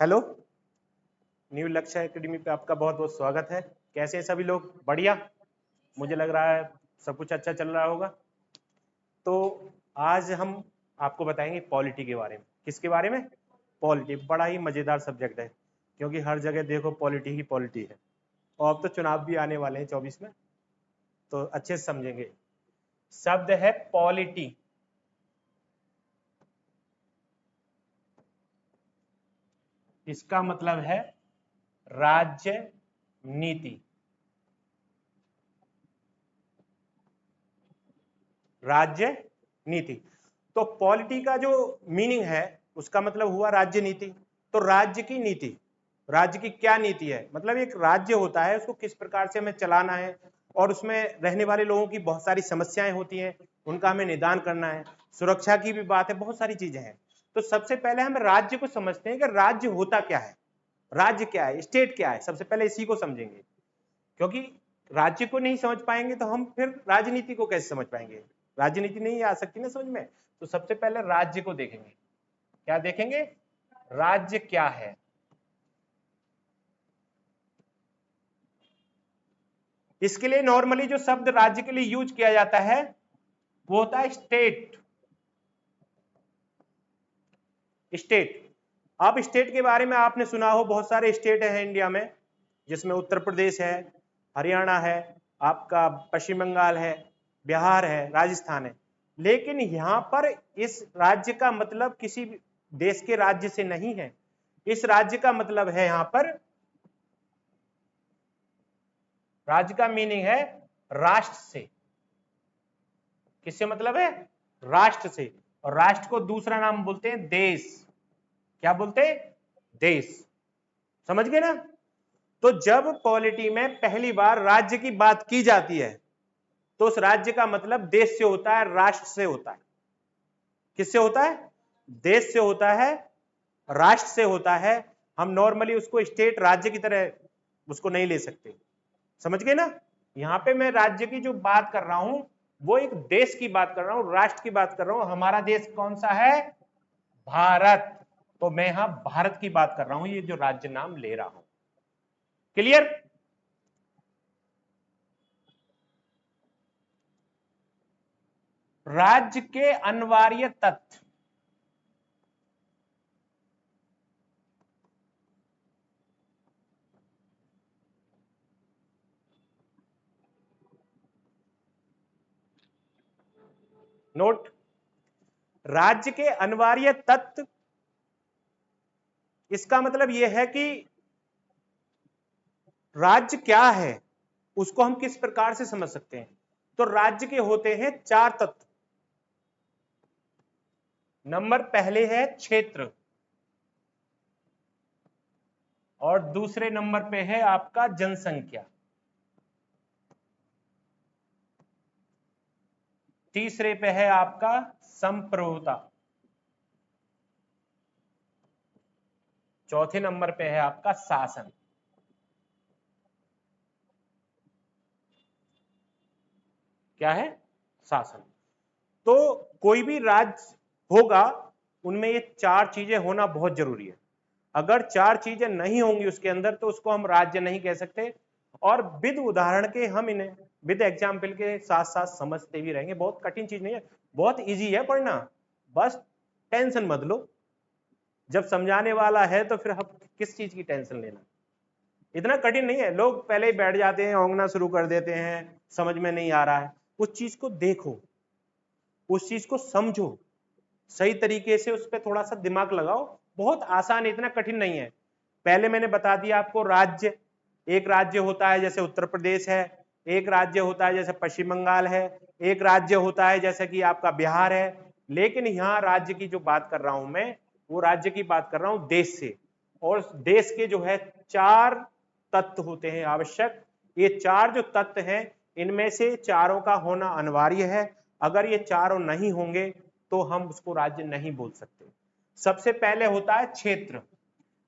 Hello, new लक्ष्य academy पे आपका बहुत बहुत स्वागत है। कैसे हैं सभी लोग? बढ़िया। मुझे लग रहा है सब कुछ अच्छा चल रहा होगा। तो आज हम आपको बताएंगे पॉलिटी के बारे में। किसके बारे में? पॉलिटी। बड़ा ही मजेदार सब्जेक्ट है, क्योंकि हर जगह देखो पॉलिटी ही पॉलिटी है। और अब तो चुनाव भी आने वाले हैं 24 में, तो अच्छे से समझेंगे। शब्द है पॉलिटी। इसका मतलब है राज्य नीति। राज्य नीति। तो पॉलिटी का जो मीनिंग है उसका मतलब हुआ राज्य नीति। तो राज्य की नीति, राज्य की क्या नीति है? मतलब एक राज्य होता है, उसको किस प्रकार से हमें चलाना है, और उसमें रहने वाले लोगों की बहुत सारी समस्याएं होती हैं, उनका हमें निदान करना है। सुरक्षा की भी बात है, बहुत सारी चीजें हैं। तो सबसे पहले हम राज्य को समझते हैं कि राज्य होता क्या है, राज्य क्या है, स्टेट क्या है। सबसे पहले इसी को समझेंगे, क्योंकि राज्य को नहीं समझ पाएंगे तो हम फिर राजनीति को कैसे समझ पाएंगे? राजनीति नहीं आ सकती ना समझ में। तो सबसे पहले राज्य को देखेंगे। क्या देखेंगे? राज्य क्या है। इसके लिए नॉर्मली जो शब्द राज्य के लिए यूज किया जाता है वो होता है स्टेट। स्टेट। अब स्टेट के बारे में आपने सुना हो, बहुत सारे स्टेट हैं इंडिया में, जिसमें उत्तर प्रदेश है, हरियाणा है, आपका पश्चिम बंगाल है, बिहार है, राजस्थान है। लेकिन यहां पर इस राज्य का मतलब किसी देश के राज्य से नहीं है। इस राज्य का मतलब है, यहां पर राज्य का मीनिंग है राष्ट्र से। किससे मतलब है? राष्ट्र से। और राष्ट्र को दूसरा नाम बोलते हैं देश। क्या बोलते हैं? देश। समझ गए ना? तो जब पॉलिटी में पहली बार राज्य की बात की जाती है तो उस राज्य का मतलब देश से होता है, राष्ट्र से होता है। किससे होता है? देश से होता है, राष्ट्र से होता है। हम नॉर्मली उसको स्टेट, राज्य की तरह उसको नहीं ले सकते। समझ गए ना? यहां पे मैं राज्य की जो बात कर रहा हूं वो एक देश की बात कर रहा हूं, राष्ट्र की बात कर रहा हूं। हमारा देश कौन सा है? भारत। तो मैं यहां भारत की बात कर रहा हूं, ये जो राज्य नाम ले रहा हूं। क्लियर? राज्य के अनिवार्य तत्व। नोट। राज्य के अनिवार्य तत्व, इसका मतलब यह है कि राज्य क्या है उसको हम किस प्रकार से समझ सकते हैं। तो राज्य के होते हैं 4 तत्व। नंबर पहले है क्षेत्र, और दूसरे नंबर पे है आपका जनसंख्या, तीसरे पे है आपका संप्रभुता, चौथे नंबर पे है आपका शासन। क्या है? शासन। तो कोई भी राज्य होगा उनमें ये 4 चीजें होना बहुत जरूरी है। अगर 4 चीजें नहीं होंगी उसके अंदर तो उसको हम राज्य नहीं कह सकते। और विद उदाहरण के हम इन्हें विद एग्जाम्पल के साथ साथ समझते भी रहेंगे। बहुत कठिन चीज नहीं है, बहुत इजी है पढ़ना। बस टेंशन मत लो, जब समझाने वाला है तो फिर हम किस चीज की टेंशन लेना। इतना कठिन नहीं है। लोग पहले ही बैठ जाते हैं, ओंगना शुरू कर देते हैं, समझ में नहीं आ रहा है। उस चीज को देखो, उस चीज को समझो, सही तरीके से उस पर थोड़ा सा दिमाग लगाओ। बहुत आसान है, इतना कठिन नहीं है। पहले मैंने बता दिया आपको राज्य। एक राज्य होता है जैसे उत्तर प्रदेश है, एक राज्य होता है जैसे पश्चिम बंगाल है, एक राज्य होता है जैसे कि आपका बिहार है। लेकिन यहाँ राज्य की जो बात कर रहा हूं मैं, वो राज्य की बात कर रहा हूं देश से। और देश के जो है 4 तत्व होते हैं आवश्यक। ये 4 जो तत्व हैं, इनमें से चारों का होना अनिवार्य है। अगर ये चारों नहीं होंगे तो हम उसको राज्य नहीं बोल सकते। सबसे पहले होता है क्षेत्र।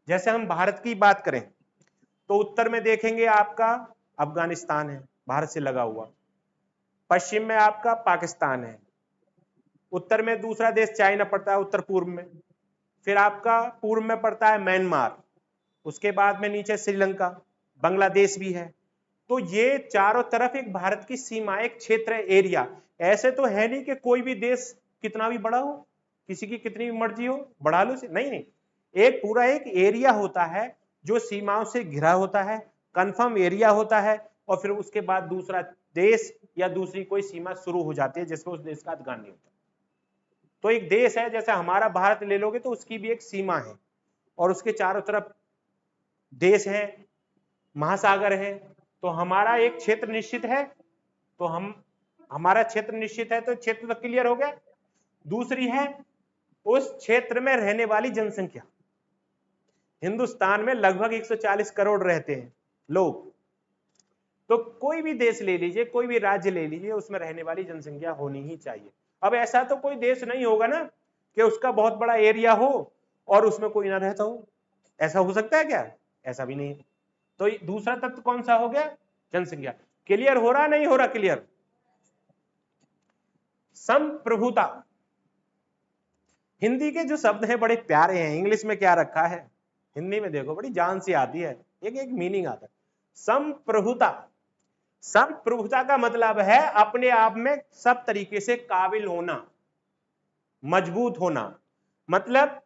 जैसे हम भारत की बात करें तो उत्तर में देखेंगे आपका अफगानिस्तान है, भारत से लगा हुआ। पश्चिम में आपका पाकिस्तान है। उत्तर में दूसरा देश चाइना पड़ता है, उत्तर पूर्व में। फिर आपका पूर्व में पड़ता है म्यांमार, उसके बाद में नीचे श्रीलंका, बांग्लादेश भी है। तो ये चारों तरफ एक भारत की सीमा, एक क्षेत्र है, एरिया। ऐसे तो है नहीं कि कोई भी देश कितना भी बड़ा हो, किसी की कितनी भी मर्जी हो बढ़ा लो, नहीं नहीं, एक पूरा एक एरिया होता है जो सीमाओं से घिरा होता है, कंफर्म एरिया होता है, और फिर उसके बाद दूसरा देश या दूसरी कोई सीमा शुरू हो जाती है जिसमें उस देश का अधिकार नहीं होता। तो एक देश है, जैसे हमारा भारत ले लोगे तो उसकी भी एक सीमा है, और उसके चारों तरफ देश है, महासागर है। तो हमारा एक क्षेत्र निश्चित है, तो हमारा क्षेत्र निश्चित है, तो क्षेत्र तो क्लियर हो गया। दूसरी है उस क्षेत्र में रहने वाली जनसंख्या। हिंदुस्तान में लगभग 140 करोड़ रहते हैं लोग। तो कोई भी देश ले लीजिए, कोई भी राज्य ले लीजिए, उसमें रहने वाली जनसंख्या होनी ही चाहिए। अब ऐसा तो कोई देश नहीं होगा ना कि उसका बहुत बड़ा एरिया हो और उसमें कोई ना रहता हो, ऐसा हो सकता है क्या? ऐसा भी नहीं है। तो दूसरा तत्व कौन सा हो गया? जनसंख्या। क्लियर हो रहा नहीं हो रहा? क्लियर। संप्रभुता, हिंदी के जो शब्द हैं बड़े प्यारे हैं, इंग्लिश में क्या रखा है, हिंदी में देखो बड़ी जान सी आती है, एक एक मीनिंग आता है। संप्रभुता, संप्रभुता का मतलब है अपने आप में सब तरीके से काबिल होना, मजबूत होना। मतलब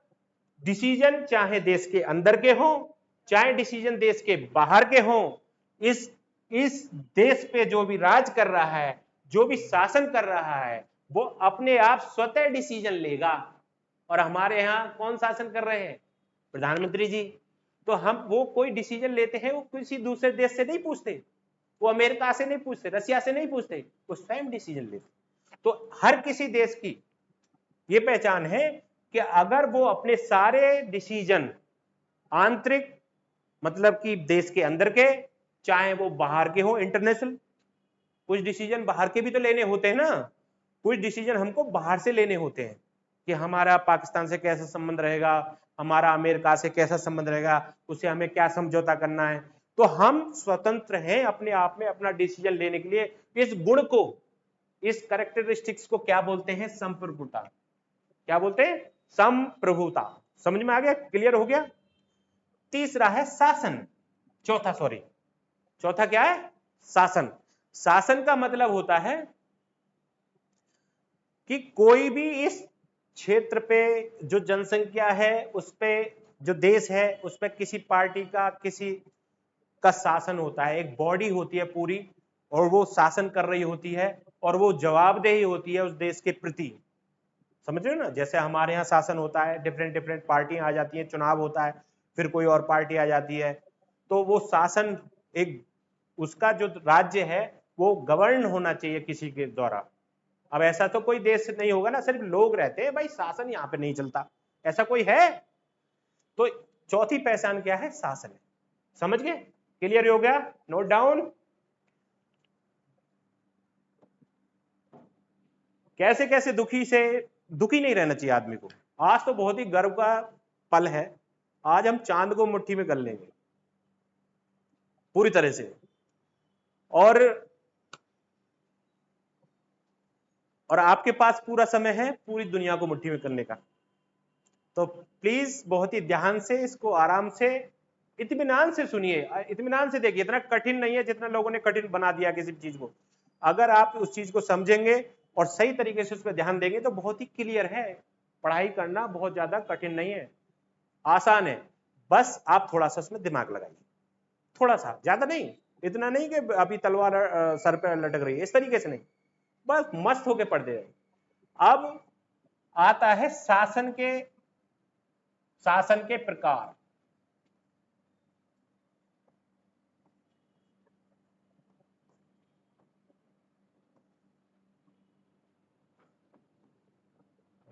डिसीजन चाहे देश के अंदर के हो, चाहे डिसीजन देश के बाहर के हो, इस देश पे जो भी राज कर रहा है, जो भी शासन कर रहा है, वो अपने आप स्वतः डिसीजन लेगा। और हमारे यहाँ कौन शासन कर रहे हैं? प्रधानमंत्री जी। तो हम वो कोई डिसीजन लेते हैं, वो किसी दूसरे देश से नहीं पूछते, वो अमेरिका से नहीं पूछते, रशिया से नहीं पूछते, वो स्वयं डिसीजन लेते। तो हर किसी देश की ये पहचान है कि अगर वो अपने सारे डिसीजन आंतरिक, मतलब कि देश के अंदर के, चाहे वो बाहर के हो, इंटरनेशनल, कुछ डिसीजन बाहर के भी तो लेने होते हैं ना, कुछ डिसीजन हमको बाहर से लेने होते हैं कि हमारा पाकिस्तान से कैसा संबंध रहेगा, हमारा अमेरिका से कैसा संबंध रहेगा, उससे हमें क्या समझौता करना है। तो हम स्वतंत्र हैं अपने आप में अपना डिसीजन लेने के लिए। इस गुण को, इस कैरेक्टरिस्टिक्स को क्या बोलते हैं? संप्रभुता। क्या बोलते हैं? संप्रभुता। समझ में आ गया? क्लियर हो गया? तीसरा है शासन, चौथा क्या है? शासन। शासन का मतलब होता है कि कोई भी इस क्षेत्र पे जो जनसंख्या है, उस पे जो देश है, उस पे किसी पार्टी का, किसी का शासन होता है, एक बॉडी होती है पूरी, और वो शासन कर रही होती है, और वो जवाबदेही होती है उस देश के प्रति। समझ रहे हो ना? जैसे हमारे यहाँ शासन होता है, डिफरेंट डिफरेंट पार्टियां आ जाती हैं, चुनाव होता है, फिर कोई और पार्टी आ जाती है, तो वो शासन, एक उसका जो राज्य है वो गवर्न होना चाहिए किसी के द्वारा। अब ऐसा तो कोई देश नहीं होगा ना, सिर्फ लोग रहते हैं भाई, शासन यहाँ पे नहीं चलता, ऐसा कोई है? तो चौथी पहचान क्या है? शासन है। समझ गए? क्लियर हो गया? Note down. कैसे कैसे दुखी नहीं रहना चाहिए आदमी को। आज तो बहुत ही गर्व का पल है, आज हम चांद को मुट्ठी में कर लेंगे पूरी तरह से, और आपके पास पूरा समय है पूरी दुनिया को मुट्ठी में करने का। तो प्लीज बहुत ही ध्यान से इसको, आराम से, इत्मीनान से सुनिए, इत्मीनान से देखिए। इतना कठिन नहीं है जितना लोगों ने कठिन बना दिया किसी चीज को। अगर आप उस चीज को समझेंगे और सही तरीके से उस पर ध्यान देंगे तो बहुत ही क्लियर है। पढ़ाई करना बहुत ज्यादा कठिन नहीं है, आसान है। बस आप थोड़ा सा उसमें दिमाग लगाइए, थोड़ा सा, ज्यादा नहीं, इतना नहीं कि अभी तलवार सर पे लटक रही है, इस तरीके से नहीं, बस मस्त होके पढ़ दे। अब आता है शासन के प्रकार।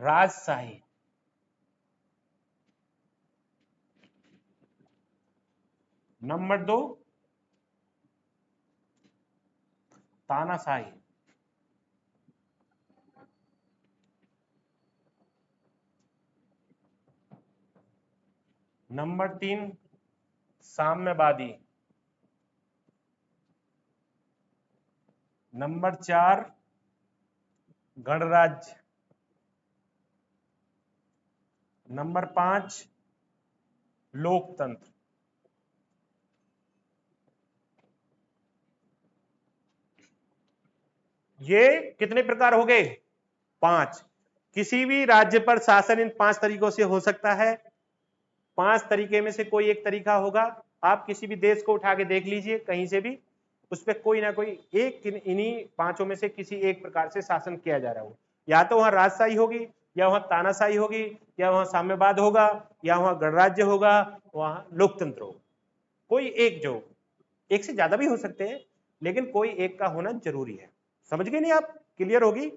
राजशाही, नंबर 2 तानाशाही, नंबर 3 साम्यवादी, नंबर 4 गणराज्य, नंबर 5 लोकतंत्र। ये कितने प्रकार हो गए? 5। किसी भी राज्य पर शासन इन 5 तरीकों से हो सकता है। 5 तरीके में से कोई एक तरीका होगा। आप किसी भी देश को उठा के देख लीजिए, कहीं से भी उस पर कोई ना कोई एक इन्हीं 5 में से किसी एक प्रकार से शासन किया जा रहा हो। या तो वहां राजशाही होगी, या वहां तानाशाही होगी, या वहां साम्यवाद होगा, या वहां गणराज्य होगा, वहां लोकतंत्र होगा। कोई एक, जो एक से ज्यादा भी हो सकते हैं, लेकिन कोई एक का होना जरूरी है। समझ गए नहीं आप? क्लियर होगी?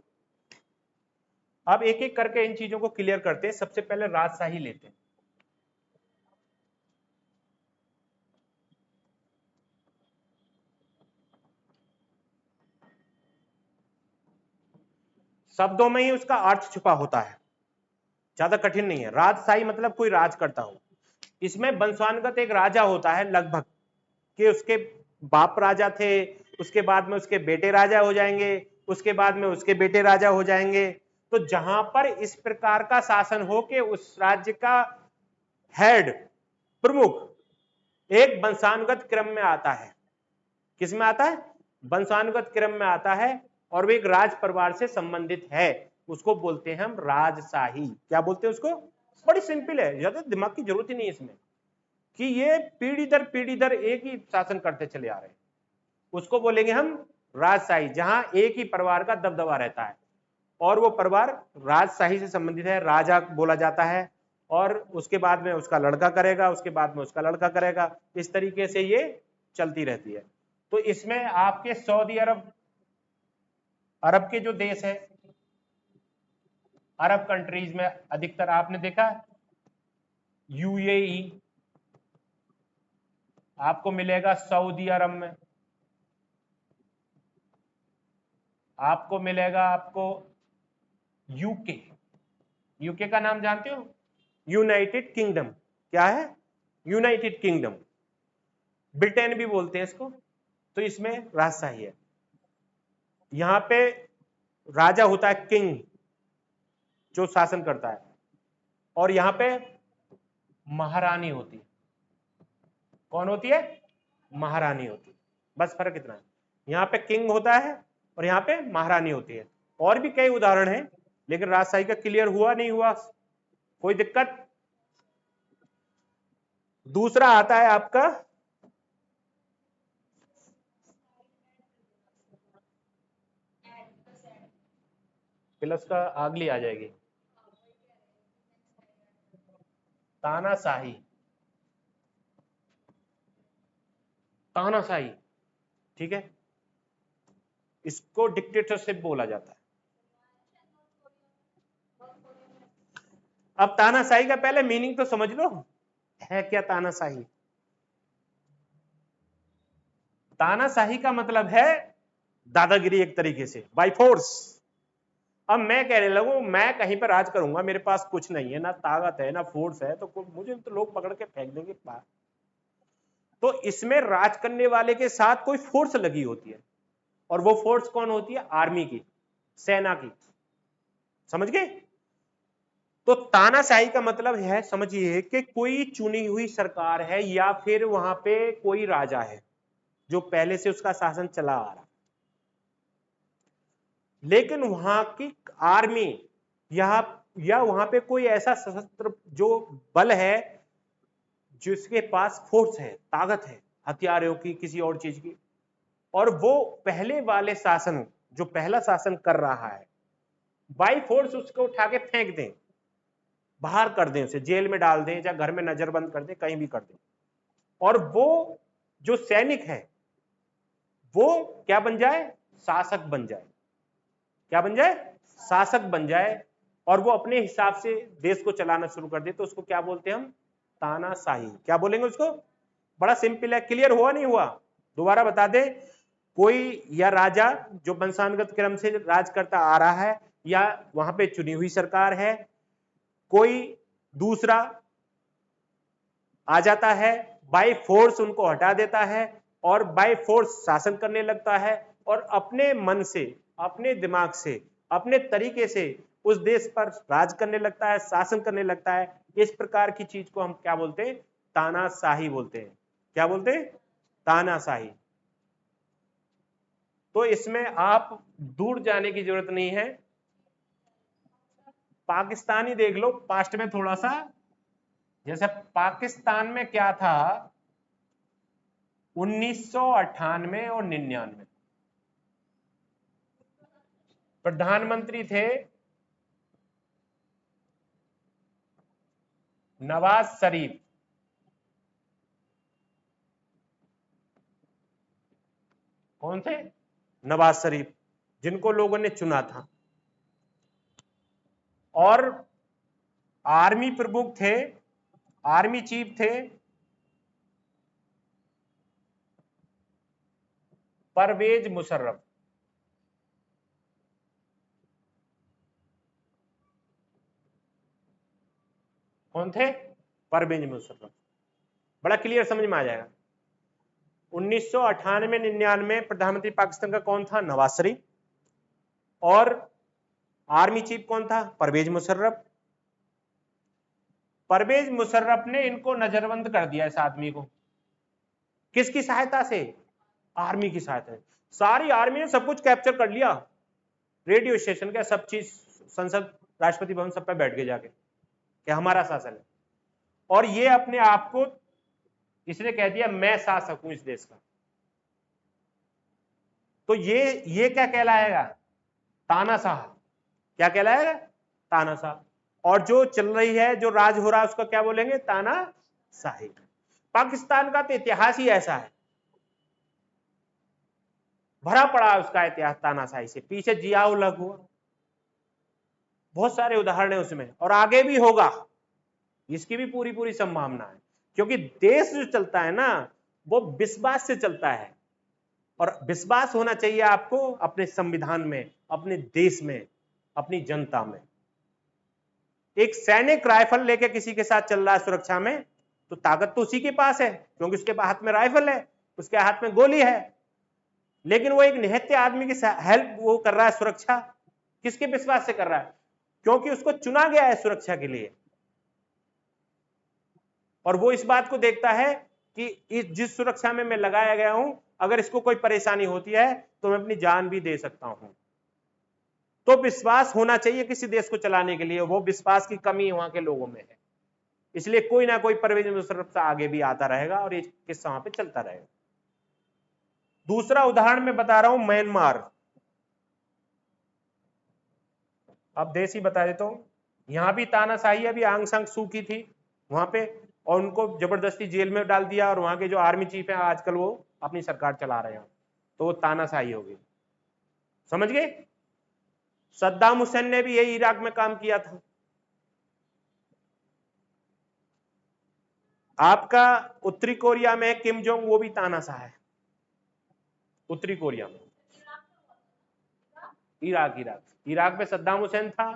अब एक एक करके इन चीजों को क्लियर करते हैं। सबसे पहले राजशाही लेते हैं। शब्दों में ही उसका अर्थ छुपा होता है, ज्यादा कठिन नहीं है। राजशाही मतलब कोई राज करता हो। इसमें वंशानुगत एक राजा होता है लगभग, कि उसके बाप राजा थे, उसके बाद में उसके बेटे राजा हो जाएंगे, उसके बाद में उसके बेटे राजा हो जाएंगे। तो जहां पर इस प्रकार का शासन हो कि उस राज्य का हेड, प्रमुख, एक वंशानुगत क्रम में आता है। किस में आता है? वंशानुगत क्रम में आता है, और वो एक राज परिवार से संबंधित है, उसको बोलते हैं हम राजशाही। क्या बोलते हैं उसको? बड़ी सिंपल है, ज्यादा दिमाग की जरूरत ही नहीं है इसमें, कि ये पीढ़ी दर एक ही शासन करते चले आ रहे हैं, उसको बोलेंगे हम राजशाही। जहां एक ही परिवार का दबदबा रहता है, और वो परिवार राजशाही से संबंधित है, राजा बोला जाता है, और उसके बाद में उसका लड़का करेगा, उसके बाद में उसका लड़का करेगा। इस तरीके से ये चलती रहती है। तो इसमें आपके सऊदी अरब, अरब के जो देश है, अरब कंट्रीज में अधिकतर आपने देखा यूएई आपको मिलेगा, सऊदी अरब में आपको मिलेगा, आपको यूके। यूके का नाम जानते हो? United kingdom. क्या है? United kingdom. ब्रिटेन भी बोलते हैं इसको। तो इसमें राजशाही है। यहां पे राजा होता है किंग, जो शासन करता है, और यहां पे महारानी होती है। कौन होती है? महारानी होती है। बस फर्क इतना है, यहां पे किंग होता है और यहां पे महारानी होती है। और भी कई उदाहरण हैं, लेकिन राजशाही का क्लियर हुआ नहीं हुआ? कोई दिक्कत? दूसरा आता है आपका प्लस का, अगली आ जाएगी तानाशाही। तानाशाही, ठीक है, इसको डिक्टेटरशिप बोला जाता है। अब तानाशाही का पहले मीनिंग तो समझ लो, है क्या तानाशाही? तानाशाही का मतलब है दादागिरी, एक तरीके से बाय फोर्स। अब मैं कहने लगूं मैं कहीं पर राज करूंगा, मेरे पास कुछ नहीं है, ना ताकत है ना फोर्स है, तो मुझे तो लोग पकड़ के फेंक देंगे बाहर। तो इसमें राज करने वाले के साथ कोई फोर्स लगी होती है, और वो फोर्स कौन होती है? आर्मी की, सेना की। समझ गए? तो तानाशाही का मतलब है, समझिए, कि कोई चुनी हुई सरकार है, या फिर वहां पे कोई राजा है जो पहले से उसका शासन चला आ रहा, लेकिन वहां की आर्मी या वहां पे कोई ऐसा सशस्त्र जो बल है, जिसके पास फोर्स है, ताकत है, हथियारों की, किसी और चीज की, और वो पहले वाले शासन, जो पहला शासन कर रहा है, बाई फोर्स उसको उठा के फेंक दें, बाहर कर दें, उसे जेल में डाल दें, या घर में नजरबंद कर दें, कहीं भी कर दें, और वो जो सैनिक है वो क्या बन जाए? शासक बन जाए। क्या बन जाए? शासक बन जाए, और वो अपने हिसाब से देश को चलाना शुरू कर दे, तो उसको क्या बोलते हैं हम? तानाशाही। क्या बोलेंगे उसको? बड़ा सिंपल है। क्लियर हुआ नहीं हुआ? दोबारा बता दे। कोई या राजा जो वंशानुगत क्रम से राज करता आ रहा है, या वहां पे चुनी हुई सरकार है, कोई दूसरा आ जाता है, बाय फोर्स उनको हटा देता है, और बाय फोर्स शासन करने लगता है, और अपने मन से, अपने दिमाग से, अपने तरीके से उस देश पर राज करने लगता है, शासन करने लगता है। इस प्रकार की चीज को हम क्या बोलते हैं? तानाशाही बोलते हैं। क्या बोलते हैं? तानाशाही। तो इसमें आप दूर जाने की जरूरत नहीं है, पाकिस्तानी देख लो पास्ट में थोड़ा सा। जैसे पाकिस्तान में क्या था 1998 और 99, प्रधानमंत्री थे नवाज शरीफ। कौन थे? नवाज शरीफ, जिनको लोगों ने चुना था। और आर्मी प्रमुख थे, आर्मी चीफ थे परवेज मुशर्रफ। कौन थे? परवेज मुशर्रफ। बड़ा क्लियर समझ में आ जाएगा। 1998-99 प्रधानमंत्री पाकिस्तान का कौन था? नवाज शरीफ। और आर्मी चीफ कौन था? परवेज मुशर्रफ। परवेज मुशर्रफ ने इनको नजरबंद कर दिया, इस आदमी को। किसकी सहायता से? आर्मी की सहायता से। सारी आर्मी ने सब कुछ कैप्चर कर लिया, रेडियो स्टेशन का सब चीज, संसद, राष्ट्रपति भवन, सब पे बैठ गए जाके कि हमारा शासन है। और ये अपने आप को इसने कह दिया मैं शासक हूं इस देश का। तो ये क्या कहलाएगा? तानाशाह। क्या कहलाएगा? तानाशाह। और जो चल रही है, जो राज हो रहा है, उसका क्या बोलेंगे? तानाशाही। पाकिस्तान का तो इतिहास ही ऐसा है, भरा पड़ा है उसका इतिहास तानाशाही से। पीछे जिया उल हक हुआ, बहुत सारे उदाहरण है उसमें, और आगे भी होगा, इसकी भी पूरी पूरी संभावना है। क्योंकि देश जो चलता है ना, वो विश्वास से चलता है। और विश्वास होना चाहिए आपको अपने संविधान में, अपने देश में, अपनी जनता में। एक सैनिक राइफल लेके किसी के साथ चल रहा है सुरक्षा में, तो ताकत तो उसी के पास है, क्योंकि उसके हाथ में राइफल है, उसके हाथ में गोली है। लेकिन वो एक निहत्थे आदमी की हेल्प वो कर रहा है, सुरक्षा किसके विश्वास से कर रहा है? क्योंकि उसको चुना गया है सुरक्षा के लिए। और वो इस बात को देखता है कि जिस सुरक्षा में मैं लगाया गया हूं, अगर इसको कोई परेशानी होती है तो मैं अपनी जान भी दे सकता हूं। तो विश्वास होना चाहिए किसी देश को चलाने के लिए, वो विश्वास की कमी वहां के लोगों में है। इसलिए कोई ना कोई परवेज मुशर्रफ से आगे भी आता रहेगा और ये किस्सा वहां पे चलता रहेगा। दूसरा उदाहरण मैं बता रहा हूं, म्यांमार। अब देश ही बता देता हूं, यहां भी तानाशाही अभी आंग सांग सू की थी वहां पे, और उनको जबरदस्ती जेल में डाल दिया, और वहां के जो आर्मी चीफ हैं आजकल वो अपनी सरकार चला रहे हैं, तो वो तानाशाही हो गई। समझ गए? सद्दाम हुसैन ने भी यही इराक में काम किया था। आपका उत्तरी कोरिया में किम जोंग, वो भी तानाशाह है उत्तरी कोरिया में। इराक में सद्दाम हुसैन था,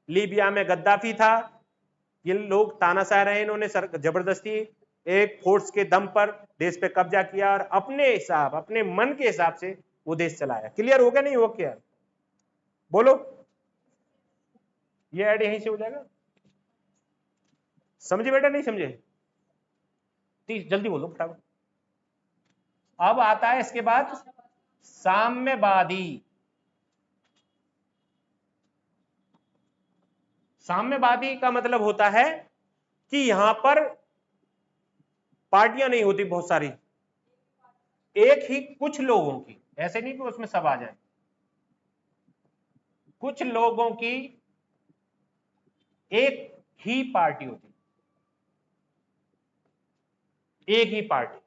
लीबिया में गद्दाफी था। ये लोग तानाशाह रहे, इन्होंने जबरदस्ती एक फोर्स के दम पर देश पे कब्जा किया और अपने हिसाब, अपने मन के हिसाब से वो देश चलाया। क्लियर हो गया? नहीं हो गया? बोलो, ये ऐड यहीं से हो जाएगा। समझे बेटा? नहीं समझे? जल्दी बोलो फटाफट। अब आता है इसके बाद साम्यवादी। साम्यवादी का मतलब होता है कि यहां पर पार्टियां नहीं होती बहुत सारी, एक ही कुछ लोगों की, ऐसे नहीं कि उसमें सब आ जाए, कुछ लोगों की एक ही पार्टी होती, एक ही पार्टी,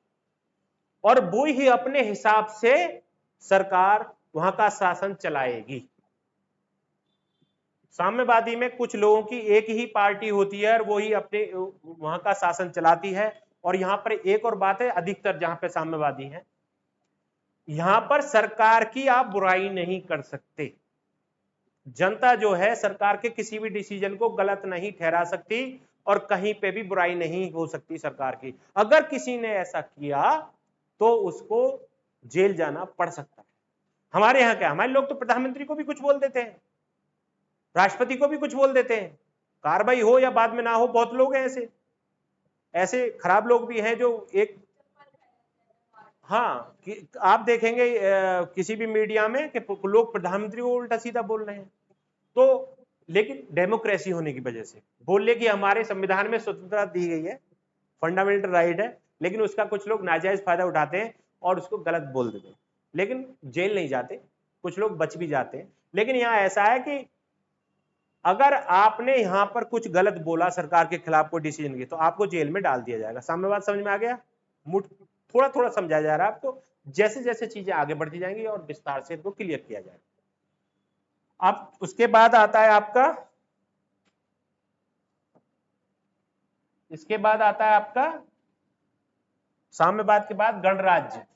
और वो ही अपने हिसाब से सरकार वहां का शासन चलाएगी। साम्यवादी में कुछ लोगों की एक ही पार्टी होती है और वो ही अपने वहां का शासन चलाती है। और यहां पर एक और बात है, अधिकतर जहां पे साम्यवादी हैं, यहां पर सरकार की आप बुराई नहीं कर सकते। जनता जो है सरकार के किसी भी डिसीजन को गलत नहीं ठहरा सकती, और कहीं पे भी बुराई नहीं हो सकती सरकार की। अगर किसी ने ऐसा किया तो उसको जेल जाना पड़ सकता है। हमारे यहाँ क्या, हमारे लोग तो प्रधानमंत्री को भी कुछ बोल देते हैं, राष्ट्रपति को भी कुछ बोल देते हैं, कार्रवाई हो या बाद में ना हो, बहुत लोग हैं ऐसे, ऐसे खराब लोग भी हैं जो एक, हाँ आप देखेंगे किसी भी मीडिया में कि लोग प्रधानमंत्री को उल्टा सीधा बोल रहे हैं। तो लेकिन डेमोक्रेसी होने की वजह से बोले कि हमारे संविधान में स्वतंत्रता दी गई है, फंडामेंटल राइट है, लेकिन उसका कुछ लोग नाजायज फायदा उठाते हैं और उसको गलत बोल देते हैं, लेकिन जेल नहीं जाते, कुछ लोग बच भी जाते हैं। लेकिन यहां ऐसा है कि अगर आपने यहां पर कुछ गलत बोला सरकार के खिलाफ कोई डिसीजन की, तो आपको जेल में डाल दिया जाएगा। सामने बात समझ में आ गया? थोड़ा थोड़ा समझाया जा रहा है आपको, जैसे जैसे चीजें आगे बढ़ती जाएंगी और विस्तार से इनको क्लियर किया जाएगा। अब उसके बाद आता है आपका, इसके बाद आता है आपका साम्यवाद के बाद गणराज्य।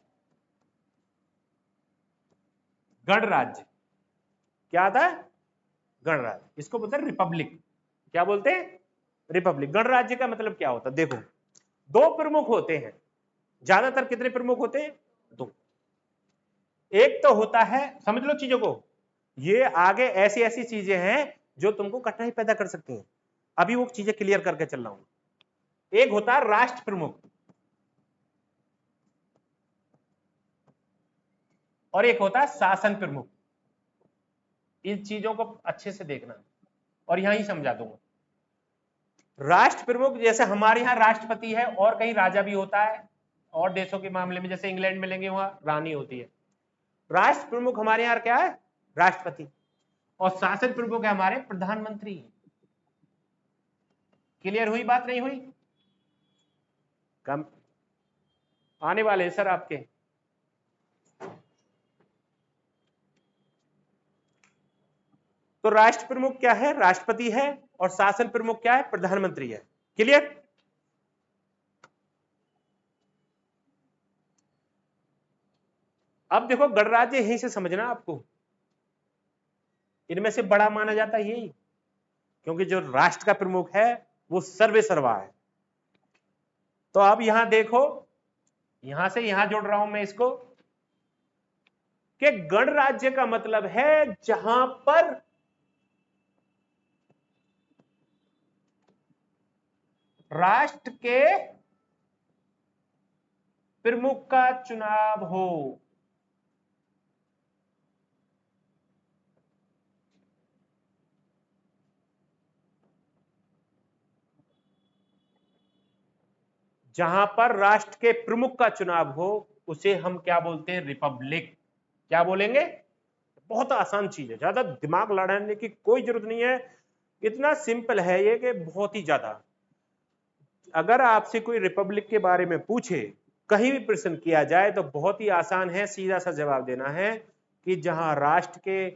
गणराज्य क्या आता है? गणराज्य, इसको बोलते हैं रिपब्लिक। क्या बोलते हैं? रिपब्लिक। गणराज्य का मतलब क्या होता है? देखो, दो प्रमुख होते हैं, ज्यादातर कितने प्रमुख होते हैं? दो। एक तो होता है, समझ लो चीजों को, ये आगे ऐसी ऐसी चीजें हैं जो तुमको कठिनाई पैदा कर सकती हैं, अभी वो चीजें क्लियर करके चल रहा हूं। एक होता है राष्ट्र प्रमुख और एक होता है शासन प्रमुख। इन चीजों को अच्छे से देखना और यहां ही समझा दूंगा। राष्ट्र प्रमुख जैसे हमारे यहां राष्ट्रपति है, और कहीं राजा भी होता है, और देशों के मामले में जैसे इंग्लैंड में लेंगे वहां रानी होती है। राष्ट्र प्रमुख हमारे यहां क्या है? राष्ट्रपति। और शासन प्रमुख है हमारे प्रधानमंत्री। क्लियर हुई बात? नहीं हुई? कम आने वाले हैं सर आपके। तो राष्ट्र प्रमुख क्या है? राष्ट्रपति है। और शासन प्रमुख क्या है? प्रधानमंत्री है। क्लियर? अब देखो, गणराज्य यहीं से समझना आपको, इनमें से बड़ा माना जाता है यही, क्योंकि जो राष्ट्र का प्रमुख है वो सर्वे सर्वा है। तो अब यहां देखो, यहां से यहां जोड़ रहा हूं मैं इसको, कि गणराज्य का मतलब है जहां पर राष्ट्र के प्रमुख का चुनाव हो। जहां पर राष्ट्र के प्रमुख का चुनाव हो उसे हम क्या बोलते हैं? रिपब्लिक। क्या बोलेंगे? बहुत आसान चीज है, ज्यादा दिमाग लड़ाने की कोई जरूरत नहीं है, इतना सिंपल है ये कि बहुत ही ज्यादा। अगर आपसे कोई रिपब्लिक के बारे में पूछे, कहीं भी प्रश्न किया जाए, तो बहुत ही आसान है, सीधा सा जवाब देना है कि जहां राष्ट्र के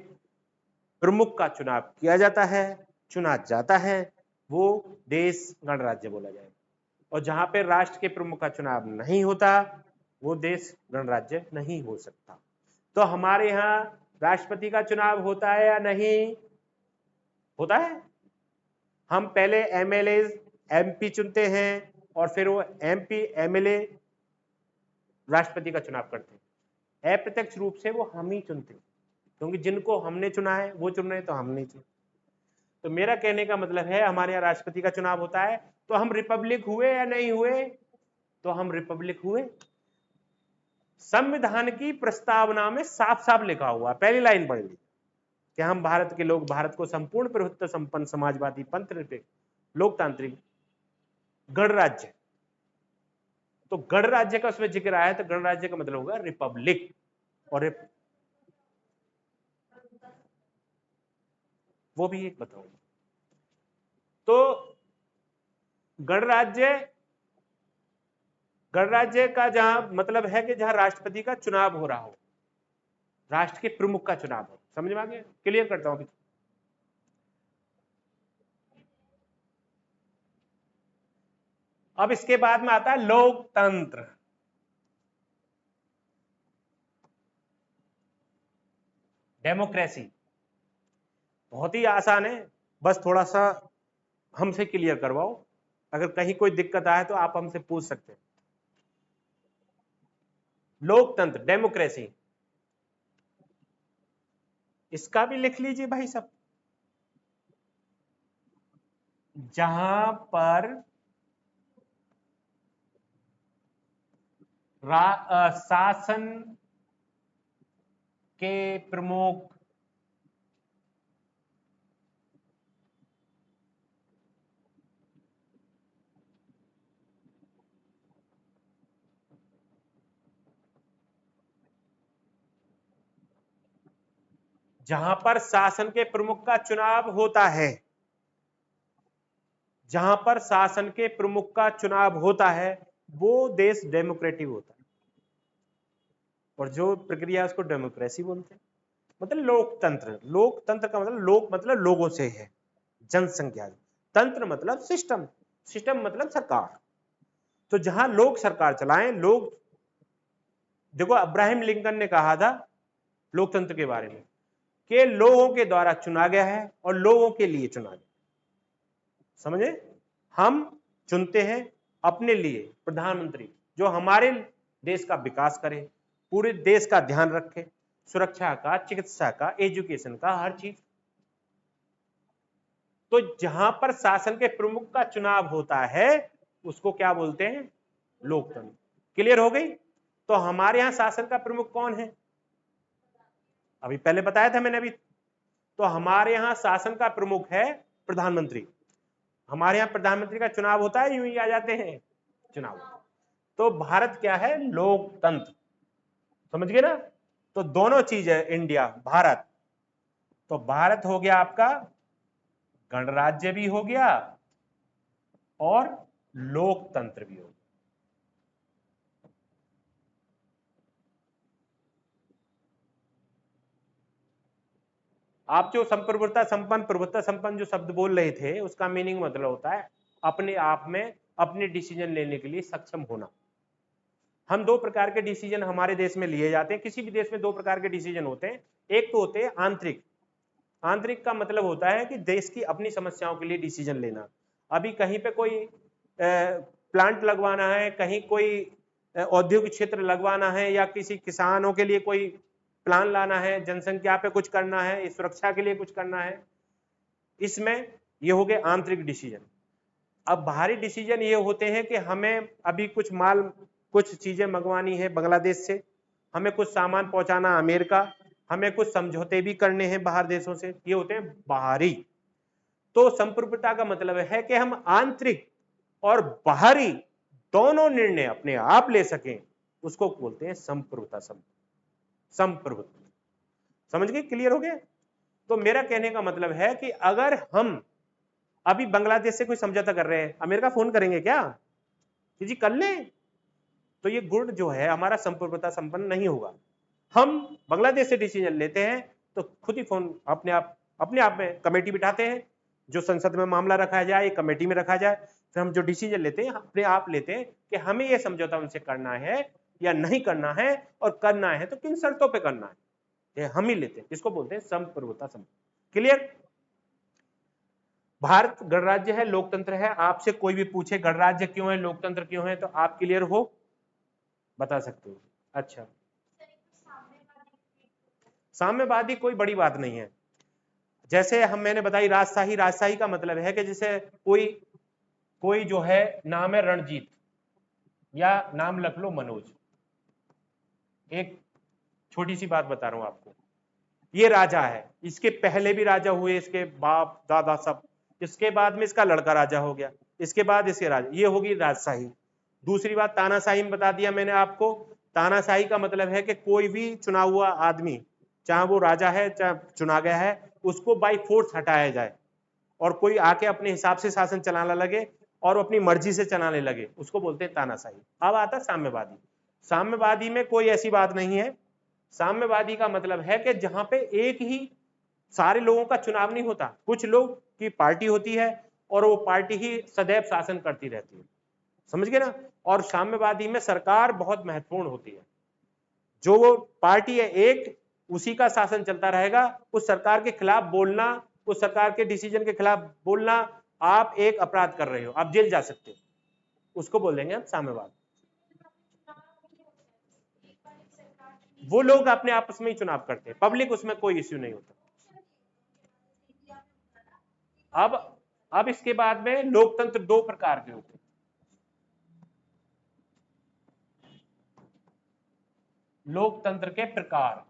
प्रमुख का चुनाव किया जाता है, चुना जाता है, वो देश गणराज्य बोला जाएगा। और जहां पे राष्ट्र के प्रमुख का चुनाव नहीं होता, वो देश गणराज्य नहीं हो सकता। तो हमारे यहां राष्ट्रपति का चुनाव होता है या नहीं होता है? हम पहले एमएलए एमपी चुनते हैं और फिर वो एमपी एमएलए राष्ट्रपति का चुनाव करते हैं। अप्रत्यक्ष रूप से वो हम ही चुनते हैं, क्योंकि जिनको हमने चुना है वो चुन रहे हैं, तो हम नहीं चुन। तो मेरा कहने का मतलब है, हमारे यहाँ राष्ट्रपति का चुनाव होता है, तो हम रिपब्लिक हुए या नहीं हुए? तो हम रिपब्लिक हुए। संविधान की प्रस्तावना में साफ साफ लिखा हुआ, पहली लाइन पढ़ ली, कि हम भारत के लोग भारत को संपूर्ण प्रभुत्व संपन्न समाजवादी पंथ निरपेक्ष लोकतांत्रिक गणराज्य। तो गणराज्य का उसमें जिक्र आया, तो गणराज्य का मतलब होगा रिपब्लिक। और वो भी एक बताऊंगा। तो गणराज्य, गणराज्य का जहां मतलब है कि जहां राष्ट्रपति का चुनाव हो रहा हो, राष्ट्र के प्रमुख का चुनाव हो। समझ में आ गया? क्लियर करता हूं अभी। अब इसके बाद में आता है लोकतंत्र। डेमोक्रेसी बहुत ही आसान है, बस थोड़ा सा हमसे क्लियर करवाओ। अगर कहीं कोई दिक्कत आए तो आप हमसे पूछ सकते हैं। लोकतंत्र, डेमोक्रेसी, इसका भी लिख लीजिए भाई सब। जहां पर शासन के प्रमुख जहां पर शासन के प्रमुख का चुनाव होता है, जहां पर शासन के प्रमुख का चुनाव होता है वो देश डेमोक्रेटिक होता है, और जो प्रक्रिया उसको डेमोक्रेसी बोलते हैं। मतलब लोकतंत्र, लोकतंत्र का मतलब लोक मतलब लोगों से है, जनसंख्या, तंत्र मतलब सिस्टम, सिस्टम मतलब सरकार। तो जहां लोग सरकार चलाएं, लोग, देखो अब्राहम लिंकन ने कहा था लोकतंत्र के बारे में कि लोगों के द्वारा चुना गया है और लोगों के लिए चुना गया। समझे? हम चुनते हैं अपने लिए प्रधानमंत्री जो हमारे देश का विकास करे, पूरे देश का ध्यान रखे, सुरक्षा का, चिकित्सा का, एजुकेशन का, हर चीज। तो जहां पर शासन के प्रमुख का चुनाव होता है उसको क्या बोलते हैं? लोकतंत्र। क्लियर हो गई? तो हमारे यहां शासन का प्रमुख कौन है? अभी पहले बताया था मैंने अभी। तो हमारे यहां शासन का प्रमुख है प्रधानमंत्री। हमारे यहां प्रधानमंत्री का चुनाव होता है, यूं ही आ जाते हैं चुनाव। तो भारत क्या है? लोकतंत्र। समझ गए ना? तो दोनों चीज है इंडिया, भारत। तो भारत हो गया आपका गणराज्य भी हो गया और लोकतंत्र भी हो गया। आप जो संप्रभुता संपन्न, प्रभुत्व संपन्न जो शब्द बोल रहे थे उसका मीनिंग मतलब होता है अपने आप में अपने डिसीजन लेने के लिए सक्षम होना। हम दो प्रकार के डिसीजन हमारे देश में लिए जाते हैं, किसी भी देश में दो प्रकार के डिसीजन होते हैं। एक तो होते हैं आंतरिक। आंतरिक का मतलब होता है कि देश की अपनी समस्याओं के लिए डिसीजन लेना। अभी कहीं पे कोई प्लांट लगवाना है, कहीं कोई औद्योगिक क्षेत्र लगवाना है, या किसी किसानों के लिए कोई प्लान लाना है, जनसंख्या पे कुछ करना है, सुरक्षा के लिए कुछ करना है, इसमें ये हो गए आंतरिक डिसीजन। अब बाहरी डिसीजन ये होते हैं कि हमें अभी कुछ माल, कुछ चीजें मंगवानी है बांग्लादेश से, हमें कुछ सामान पहुंचाना अमेरिका, हमें कुछ समझौते भी करने हैं बाहर देशों से, ये होते हैं बाहरी। तो संप्रभुता का मतलब है कि हम आंतरिक और बाहरी दोनों निर्णय अपने आप ले सकें, उसको बोलते हैं संप्रभुता। संप्रभुता। समझ गए? क्लियर हो गया? तो मेरा कहने का मतलब है कि अगर हम अभी बांग्लादेश से कोई समझौता कर रहे हैं, अमेरिका फोन करेंगे क्या कि जी कर ले? तो ये गुण जो है हमारा संप्रभुता संपन्न नहीं होगा। हम बांग्लादेश से डिसीजन लेते हैं तो खुद ही फोन अपने आप में कमेटी बिठाते हैं, जो संसद में मामला रखा जाए, कमेटी में रखा जाए, फिर हम जो डिसीजन लेते हैं अपने आप लेते हैं कि हमें यह समझौता उनसे करना है या नहीं करना है, और करना है तो किन शर्तों पर करना है, ये हम ही लेते हैं। इसको बोलते हैं संप्रभुता संपन्न। क्लियर? भारत गणराज्य है, लोकतंत्र है। आपसे कोई भी पूछे गणराज्य क्यों है, लोकतंत्र क्यों है, तो आप क्लियर हो, बता सकते हो। अच्छा, साम्यवादी कोई बड़ी बात नहीं है। जैसे मैंने बताई राजशाही, राजशाही का मतलब है कि जैसे कोई कोई जो है नाम है रणजीत, या नाम रख लो मनोज। एक छोटी सी बात बता रहा हूं आपको, ये राजा है, इसके पहले भी राजा हुए, इसके बाप दादा सब, इसके बाद में इसका लड़का राजा हो गया, इसके बाद इसके राजा, ये होगी राजशाही। दूसरी बात तानाशाही में बता दिया मैंने आपको। तानाशाही का मतलब है कि कोई भी चुना हुआ आदमी, चाहे वो राजा है चाहे चुना गया है, उसको बाई फोर्स हटाया जाए और कोई आके अपने हिसाब से शासन चलाने लगे और अपनी मर्जी से चलाने लगे, उसको बोलते हैं तानाशाही। अब आता है साम्यवादी। साम्यवादी में कोई ऐसी बात नहीं है। साम्यवादी का मतलब है कि जहां पे एक ही सारे लोगों का चुनाव नहीं होता, कुछ लोग की पार्टी होती है और वो पार्टी ही सदैव शासन करती रहती है। समझ गए ना? और साम्यवादी में सरकार बहुत महत्वपूर्ण होती है। जो वो पार्टी है एक, उसी का शासन चलता रहेगा। उस सरकार के खिलाफ बोलना, उस सरकार के डिसीजन के खिलाफ बोलना, आप एक अपराध कर रहे हो, आप जेल जा सकते हो, उसको बोल देंगे हम साम्यवाद। वो लोग अपने आपस में ही चुनाव करते हैं, पब्लिक उसमें कोई इश्यू नहीं होता। अब इसके बाद में लोकतंत्र दो प्रकार के होते हैं। लोकतंत्र के प्रकार,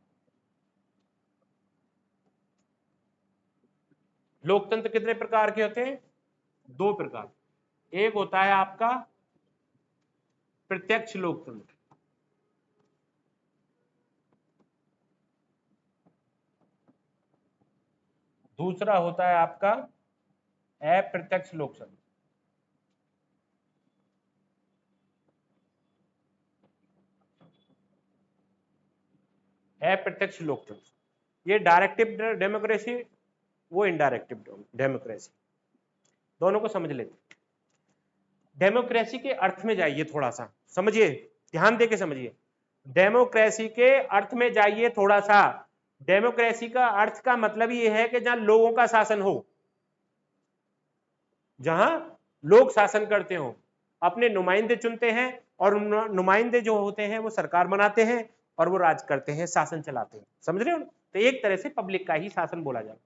लोकतंत्र कितने प्रकार के होते हैं? दो प्रकार। एक होता है आपका प्रत्यक्ष लोकतंत्र, दूसरा होता है आपका अप्रत्यक्ष लोकतंत्र। अप्रत्यक्ष लोकतंत्र, ये डायरेक्टिव डेमोक्रेसी, वो इनडायरेक्टिव डेमोक्रेसी, दोनों को समझ लेते। डेमोक्रेसी के अर्थ में जाइए, थोड़ा सा समझिए, ध्यान देके समझिए। डेमोक्रेसी के अर्थ में जाइए थोड़ा सा। डेमोक्रेसी का अर्थ का मतलब ये है कि जहां लोगों का शासन हो, जहां लोग शासन करते हो, अपने नुमाइंदे चुनते हैं और नुमाइंदे जो होते हैं वो सरकार बनाते हैं और वो राज करते हैं, शासन चलाते हैं। समझ रहे हो? तो एक तरह से पब्लिक का ही शासन बोला जाए।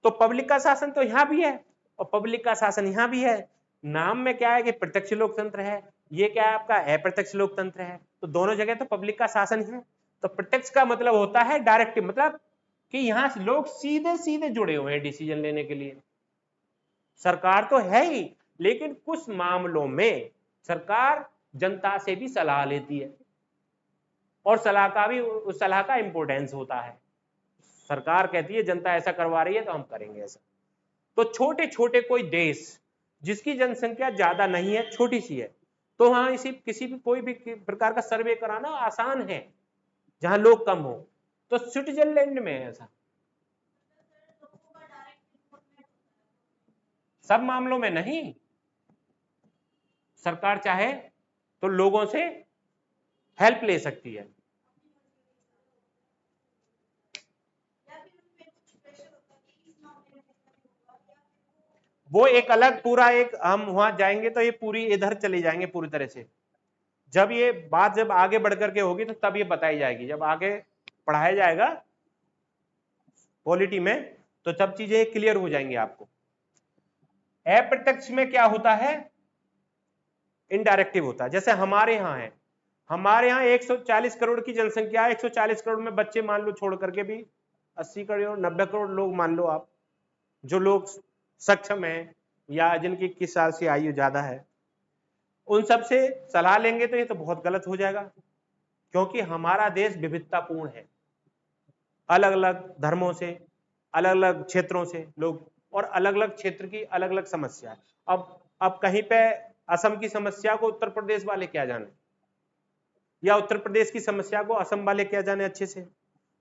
तो पब्लिक का शासन तो यहां भी है और पब्लिक का शासन यहां भी है। नाम में क्या है कि प्रत्यक्ष लोकतंत्र है, ये क्या है आपका अप्रत्यक्ष लोकतंत्र है। तो दोनों जगह तो पब्लिक का शासन है। तो प्रत्यक्ष का मतलब होता है डायरेक्टिव, मतलब कि यहां से लोग सीधे सीधे जुड़े हुए हैं डिसीजन लेने के लिए। सरकार तो है ही, लेकिन कुछ मामलों में सरकार जनता से भी सलाह लेती है और सलाह का भी, उस सलाह का इंपोर्टेंस होता है। सरकार कहती है जनता ऐसा करवा रही है तो हम करेंगे ऐसा। तो छोटे छोटे कोई देश जिसकी जनसंख्या ज्यादा नहीं है, छोटी सी है, तो वहां इसी किसी भी कोई भी प्रकार का सर्वे कराना आसान है जहां लोग कम हो। तो स्विट्जरलैंड में है ऐसा। सब मामलों में नहीं, सरकार चाहे तो लोगों से हेल्प ले सकती है। वो एक अलग पूरा एक, हम वहां जाएंगे तो ये पूरी इधर चले जाएंगे पूरी तरह से। जब ये बात जब आगे बढ़ करके होगी तो तब ये बताई जाएगी, जब आगे पढ़ाया जाएगा पॉलिटी में तो सब चीजें क्लियर हो जाएंगी आपको। अप्रत्यक्ष में क्या होता है? इनडायरेक्टिव होता है। जैसे हमारे यहाँ है, हमारे यहाँ 140 करोड़ की जनसंख्या है, 140 करोड़ में बच्चे मान लो छोड़ करके भी 80 करोड़ 90 करोड़ लोग मान लो आप, जो लोग सक्षम हैं या जिनकी 21 साल से आयु ज्यादा है, उन सब से सलाह लेंगे तो ये तो बहुत गलत हो जाएगा। क्योंकि हमारा देश विविधतापूर्ण है, अलग अलग धर्मों से, अलग अलग क्षेत्रों से लोग, और अलग अलग क्षेत्र की अलग अलग समस्या है। अब कहीं पे असम की समस्या को उत्तर प्रदेश वाले क्या जाने, या उत्तर प्रदेश की समस्या को असम वाले क्या जाने अच्छे से,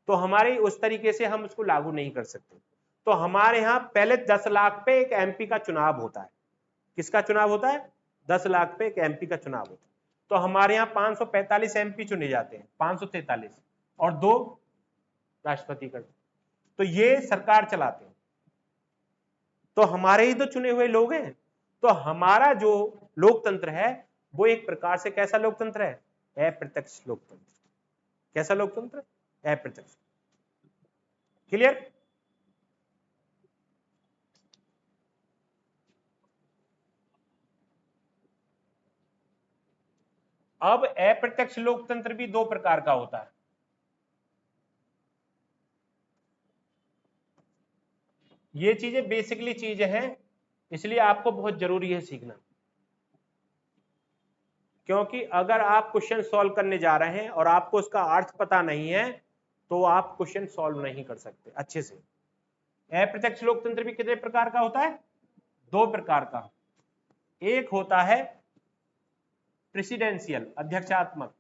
तो हमारे उस तरीके से हम उसको लागू नहीं कर सकते। तो हमारे यहाँ पहले 10 लाख पे एक एमपी का चुनाव होता है। किसका चुनाव होता है? 10 लाख पे एक एमपी का चुनाव होता है। तो हमारे यहाँ 545 एमपी चुने जाते हैं, 543, और 2 राष्ट्रपति का। तो ये सरकार चलाते हैं, तो हमारे ही तो चुने हुए लोग हैं। तो हमारा जो लोकतंत्र है वो एक प्रकार से कैसा लोकतंत्र है? अप्रत्यक्ष लोकतंत्र। कैसा लोकतंत्र? अप्रत्यक्ष। क्लियर? अब अप्रत्यक्ष लोकतंत्र भी दो प्रकार का होता है। ये चीजें बेसिकली चीजें हैं, इसलिए आपको बहुत जरूरी है सीखना। क्योंकि अगर आप क्वेश्चन सॉल्व करने जा रहे हैं और आपको उसका अर्थ पता नहीं है तो आप क्वेश्चन सॉल्व नहीं कर सकते अच्छे से। अप्रत्यक्ष लोकतंत्र भी कितने प्रकार का होता है? दो प्रकार का। एक होता है प्रेसिडेंशियल, अध्यक्षात्मक।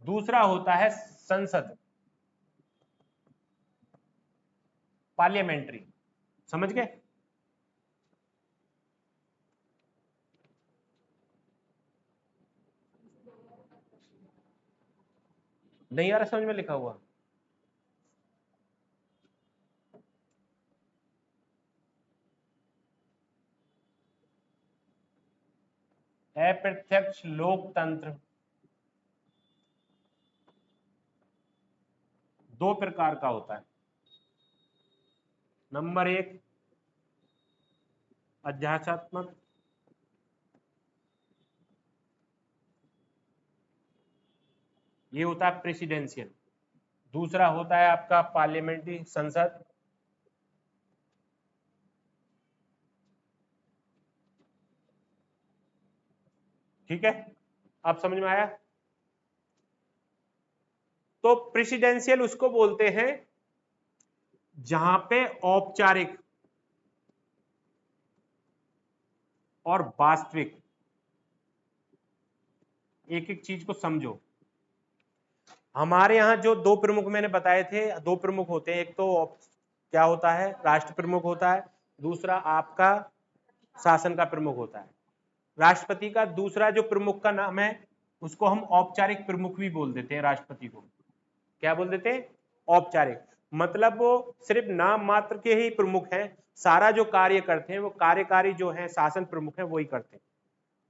दूसरा होता है संसद, पार्लियामेंट्री। समझ गए? नहीं आ रहा समझ में लिखा हुआ? अप्रत्यक्ष लोकतंत्र दो प्रकार का होता है। नंबर 1 अध्यादेशात्मक, ये होता है प्रेसिडेंशियल। दूसरा होता है आपका पार्लियामेंट्री, संसद। ठीक है, अब समझ में आया? तो प्रेसिडेंशियल उसको बोलते हैं जहां पे औपचारिक और वास्तविक, एक एक चीज को समझो। हमारे यहाँ जो दो प्रमुख मैंने बताए थे, दो प्रमुख होते हैं, एक तो क्या होता है, राष्ट्र प्रमुख होता है, दूसरा आपका शासन का प्रमुख होता है। राष्ट्रपति का दूसरा जो प्रमुख का नाम है उसको हम औपचारिक प्रमुख भी बोल देते हैं। राष्ट्रपति को क्या बोल देते हैं? औपचारिक। मतलब वो सिर्फ नाम मात्र के ही प्रमुख हैं, सारा जो कार्य करते हैं वो कार्यकारी जो है शासन प्रमुख है वही करते हैं।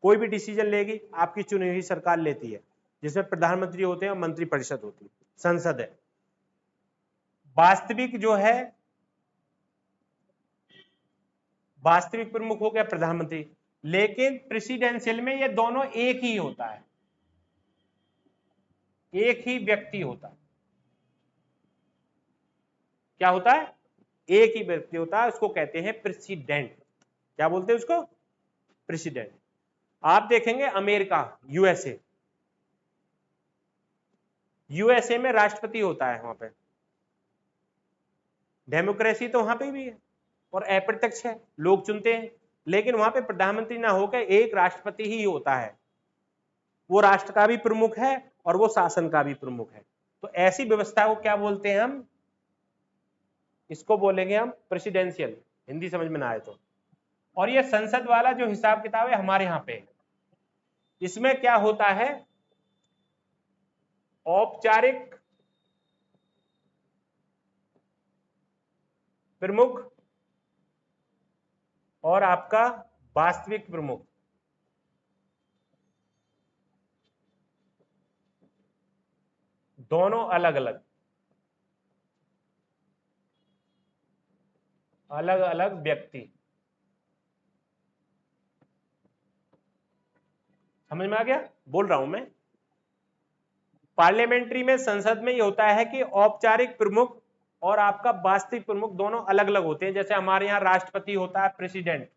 कोई भी डिसीजन लेगी आपकी चुनी हुई सरकार लेती है, जिसमें प्रधानमंत्री होते हैं और मंत्रिपरिषद होती है, संसद है। वास्तविक जो है, वास्तविक प्रमुख हो गया प्रधानमंत्री, लेकिन प्रेसिडेंशियल में ये दोनों एक ही होता है, एक ही व्यक्ति होता है। क्या होता है? एक ही व्यक्ति होता है, उसको कहते हैं प्रेसिडेंट। क्या बोलते हैं उसको? प्रेसिडेंट। आप देखेंगे अमेरिका, यूएसए, यूएसए में राष्ट्रपति होता है, वहां पे डेमोक्रेसी तो वहां पे भी है और अप्रत्यक्ष है, लोग चुनते हैं, लेकिन वहां पे प्रधानमंत्री ना होकर एक राष्ट्रपति ही होता है। वो राष्ट्र का भी प्रमुख है और वो शासन का भी प्रमुख है। तो ऐसी व्यवस्था को क्या बोलते हैं हम? इसको बोलेंगे हम प्रेसिडेंशियल, हिंदी समझ में ना आए तो। और ये संसद वाला जो हिसाब किताब है हमारे यहाँ पे, इसमें क्या होता है, औपचारिक प्रमुख और आपका वास्तविक प्रमुख, दोनों अलग अलग, अलग अलग व्यक्ति। समझ में आ गया? बोल रहा हूं मैं, पार्लियामेंट्री में, संसद में ये होता है कि औपचारिक प्रमुख और आपका वास्तविक प्रमुख दोनों अलग अलग होते हैं। जैसे हमारे यहाँ राष्ट्रपति होता है प्रेसिडेंट,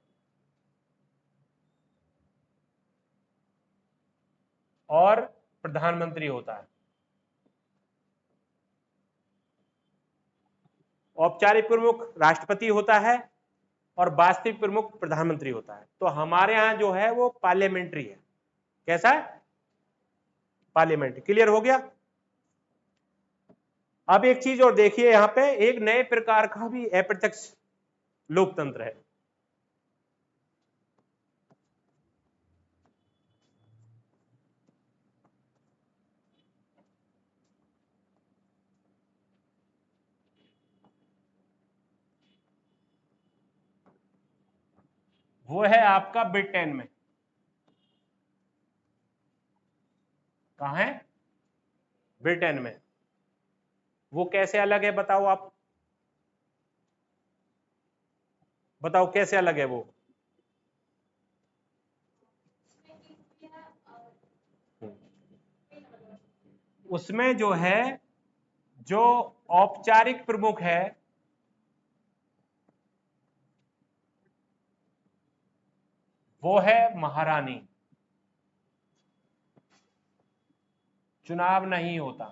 और प्रधानमंत्री होता है। औपचारिक प्रमुख राष्ट्रपति होता है और वास्तविक प्रमुख प्रधानमंत्री होता है। तो हमारे यहाँ जो है वो पार्लियामेंट्री है। कैसा है? पार्लियामेंट्री। क्लियर हो गया? अब एक चीज और देखिए, यहां पे एक नए प्रकार का भी अप्रत्यक्ष लोकतंत्र है। वो है आपका ब्रिटेन में। कहां है? ब्रिटेन में। वो कैसे अलग है बताओ आप, बताओ कैसे अलग है वो? उसमें जो है, जो औपचारिक प्रमुख है वो है महारानी, चुनाव नहीं होता।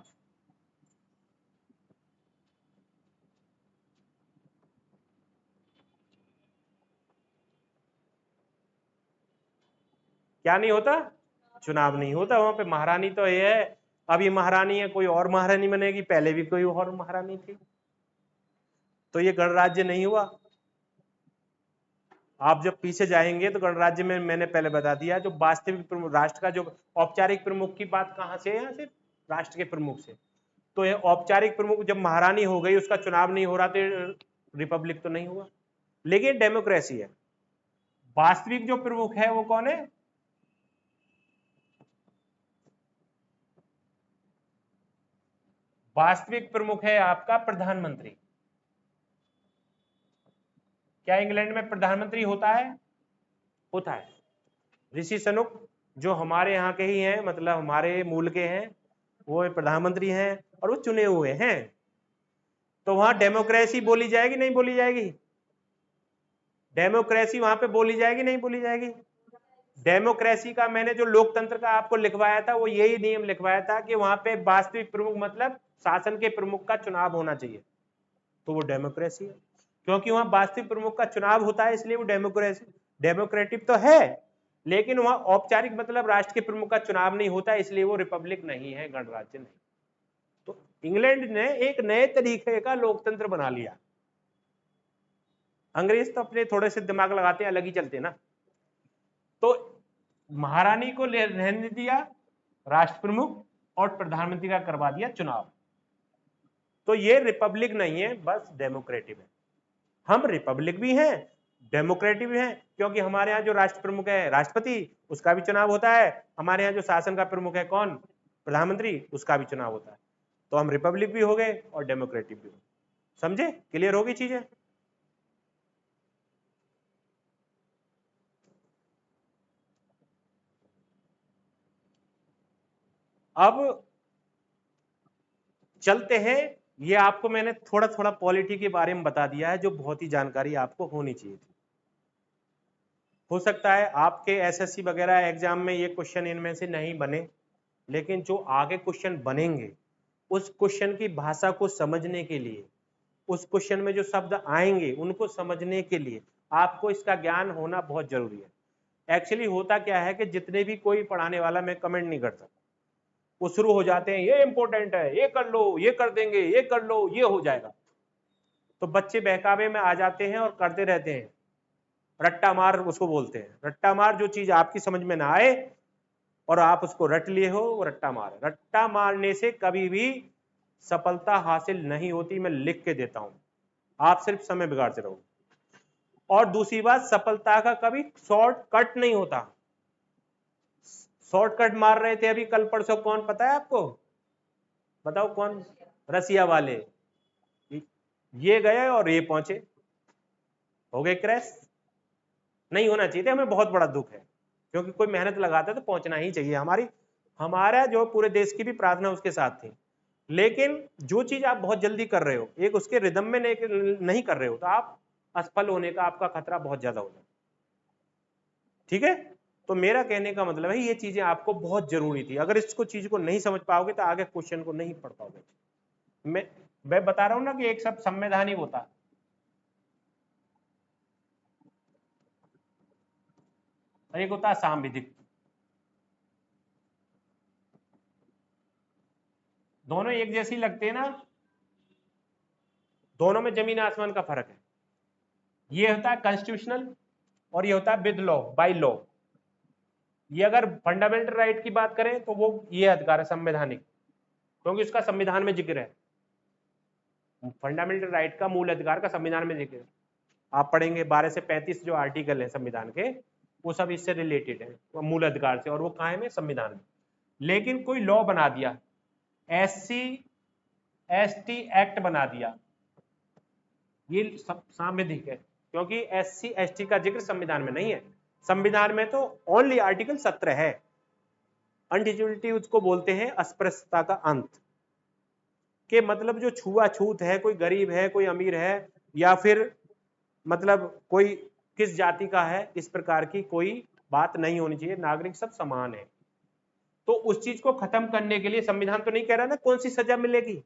क्या नहीं होता? चुनाव नहीं होता। वहां पे महारानी तो ये है, अब ये महारानी है, कोई और महारानी बनेगी, पहले भी कोई और महारानी थी, तो ये गणराज्य नहीं हुआ। आप जब पीछे जाएंगे तो गणराज्य में मैंने पहले बता दिया, जो वास्तविक प्रमुख राष्ट्र का जो औपचारिक प्रमुख की बात कहां से है? यहाँ से राष्ट्र के प्रमुख से। तो ये औपचारिक प्रमुख जब महारानी हो गई, उसका चुनाव नहीं हो रहा तो रिपब्लिक तो नहीं हुआ, लेकिन डेमोक्रेसी है। वास्तविक जो प्रमुख है वो कौन है? वास्तविक प्रमुख है आपका प्रधानमंत्री। क्या इंग्लैंड में प्रधानमंत्री होता है? होता है। ऋषि सनुक जो हमारे यहाँ के ही हैं, मतलब हमारे मूल के हैं, वो प्रधानमंत्री हैं और वो चुने हुए हैं। तो वहां डेमोक्रेसी बोली जाएगी नहीं बोली जाएगी? डेमोक्रेसी वहां पे बोली जाएगी नहीं बोली जाएगी? डेमोक्रेसी का मैंने जो लोकतंत्र का आपको लिखवाया था वो यही नियम लिखवाया था कि वहां पे वास्तविक प्रमुख मतलब शासन के प्रमुख का चुनाव होना चाहिए, तो वो डेमोक्रेसी है। क्योंकि वहां वास्तविक प्रमुख का चुनाव होता है इसलिए वो डेमोक्रेसी डेमोक्रेटिक तो है, लेकिन वहां औपचारिक मतलब राष्ट्र के प्रमुख का चुनाव नहीं होता इसलिए वो रिपब्लिक नहीं है, गणराज्य नहीं। तो इंग्लैंड ने एक नए तरीके का लोकतंत्र बना लिया। अंग्रेज तो अपने थोड़े से दिमाग लगाते अलग ही चलते ना। तो महारानी को रहने दिया राष्ट्र प्रमुख और प्रधानमंत्री का करवा दिया चुनाव। तो ये रिपब्लिक नहीं है, बस डेमोक्रेटिक है। हम रिपब्लिक भी हैं, डेमोक्रेटिक भी हैं, क्योंकि हमारे यहाँ जो राष्ट्र प्रमुख है राष्ट्रपति, उसका भी चुनाव होता है। हमारे यहाँ जो शासन का प्रमुख है कौन, प्रधानमंत्री, उसका भी चुनाव होता है। तो हम रिपब्लिक भी हो गए और डेमोक्रेटिक भी हो गए। समझे? क्लियर होगी चीजें? अब चलते हैं, ये आपको मैंने थोड़ा थोड़ा पॉलिटी के बारे में बता दिया है जो बहुत ही जानकारी आपको होनी चाहिए थी। हो सकता है आपके एसएससी वगैरह एग्जाम में ये क्वेश्चन इनमें से नहीं बने, लेकिन जो आगे क्वेश्चन बनेंगे उस क्वेश्चन की भाषा को समझने के लिए, उस क्वेश्चन में जो शब्द आएंगे उनको समझने के लिए आपको इसका ज्ञान होना बहुत जरूरी है। एक्चुअली होता क्या है कि जितने भी कोई पढ़ाने वाला, मैं कमेंट नहीं करता, वो शुरू हो जाते हैं ये इंपॉर्टेंट है, ये कर लो, ये कर देंगे, ये कर लो, ये हो जाएगा। तो बच्चे बहकावे में आ जाते हैं और करते रहते हैं। रट्टा मार उसको बोलते हैं। रट्टा मार, जो चीज आपकी समझ में ना आए और आप उसको रट लिए हो, वो रट्टा मार है। रट्टा मारने से कभी भी सफलता हासिल नहीं होती, मैं लिख के देता हूं। आप सिर्फ समय बिगाड़ते रहो। और दूसरी बात, सफलता का कभी शॉर्टकट नहीं होता। शॉर्टकट मार रहे थे अभी कल परसों, कौन पता है आपको? बताओ कौन? रसिया वाले। ये गए और ये पहुंचे, हो गए क्रैश। नहीं होना चाहिए था, हमें बहुत बड़ा दुख है, क्योंकि कोई मेहनत लगाता है तो पहुंचना ही चाहिए। हमारा जो पूरे देश की भी प्रार्थना उसके साथ थी। लेकिन जो चीज आप बहुत जल्दी कर रहे हो, एक उसके रिदम में नहीं कर रहे हो, तो आप असफल होने का आपका खतरा बहुत ज्यादा होता है। ठीक है? तो मेरा कहने का मतलब है ये चीजें आपको बहुत जरूरी थी। अगर इसको चीज को नहीं समझ पाओगे तो आगे क्वेश्चन को नहीं पढ़ पाओगे। मैं बता रहा हूं ना कि एक सब संवैधानिक होता है, एक होता है सांविधिक। दोनों एक जैसी लगते हैं ना, दोनों में जमीन आसमान का फर्क है। ये होता है कॉन्स्टिट्यूशनल और ये होता है विद लॉ, बाय लॉ। ये अगर फंडामेंटल राइट की बात करें तो वो ये अधिकार है संवैधानिक, क्योंकि उसका संविधान में जिक्र है। फंडामेंटल राइट का मूल अधिकार का संविधान में जिक्र है। आप पढ़ेंगे 12 से 35 जो आर्टिकल है संविधान के, वो सब इससे रिलेटेड है, वो मूल अधिकार से, और वो कहाँ है? संविधान में। लेकिन कोई लॉ बना दिया, SC ST एक्ट बना दिया, ये सांविधिक है, क्योंकि SC ST का जिक्र संविधान में नहीं है। संविधान में तो ओनली आर्टिकल 17 है। अनडिजिबिलिटी उसको बोलते हैं अस्पृश्यता का अंत, के मतलब जो छुआछूत है, कोई गरीब है, कोई अमीर है, या फिर मतलब कोई किस जाति का है, इस प्रकार की कोई बात नहीं होनी चाहिए। नागरिक सब समान है। तो उस चीज को खत्म करने के लिए संविधान तो नहीं कह रहा ना कौन सी सजा मिलेगी।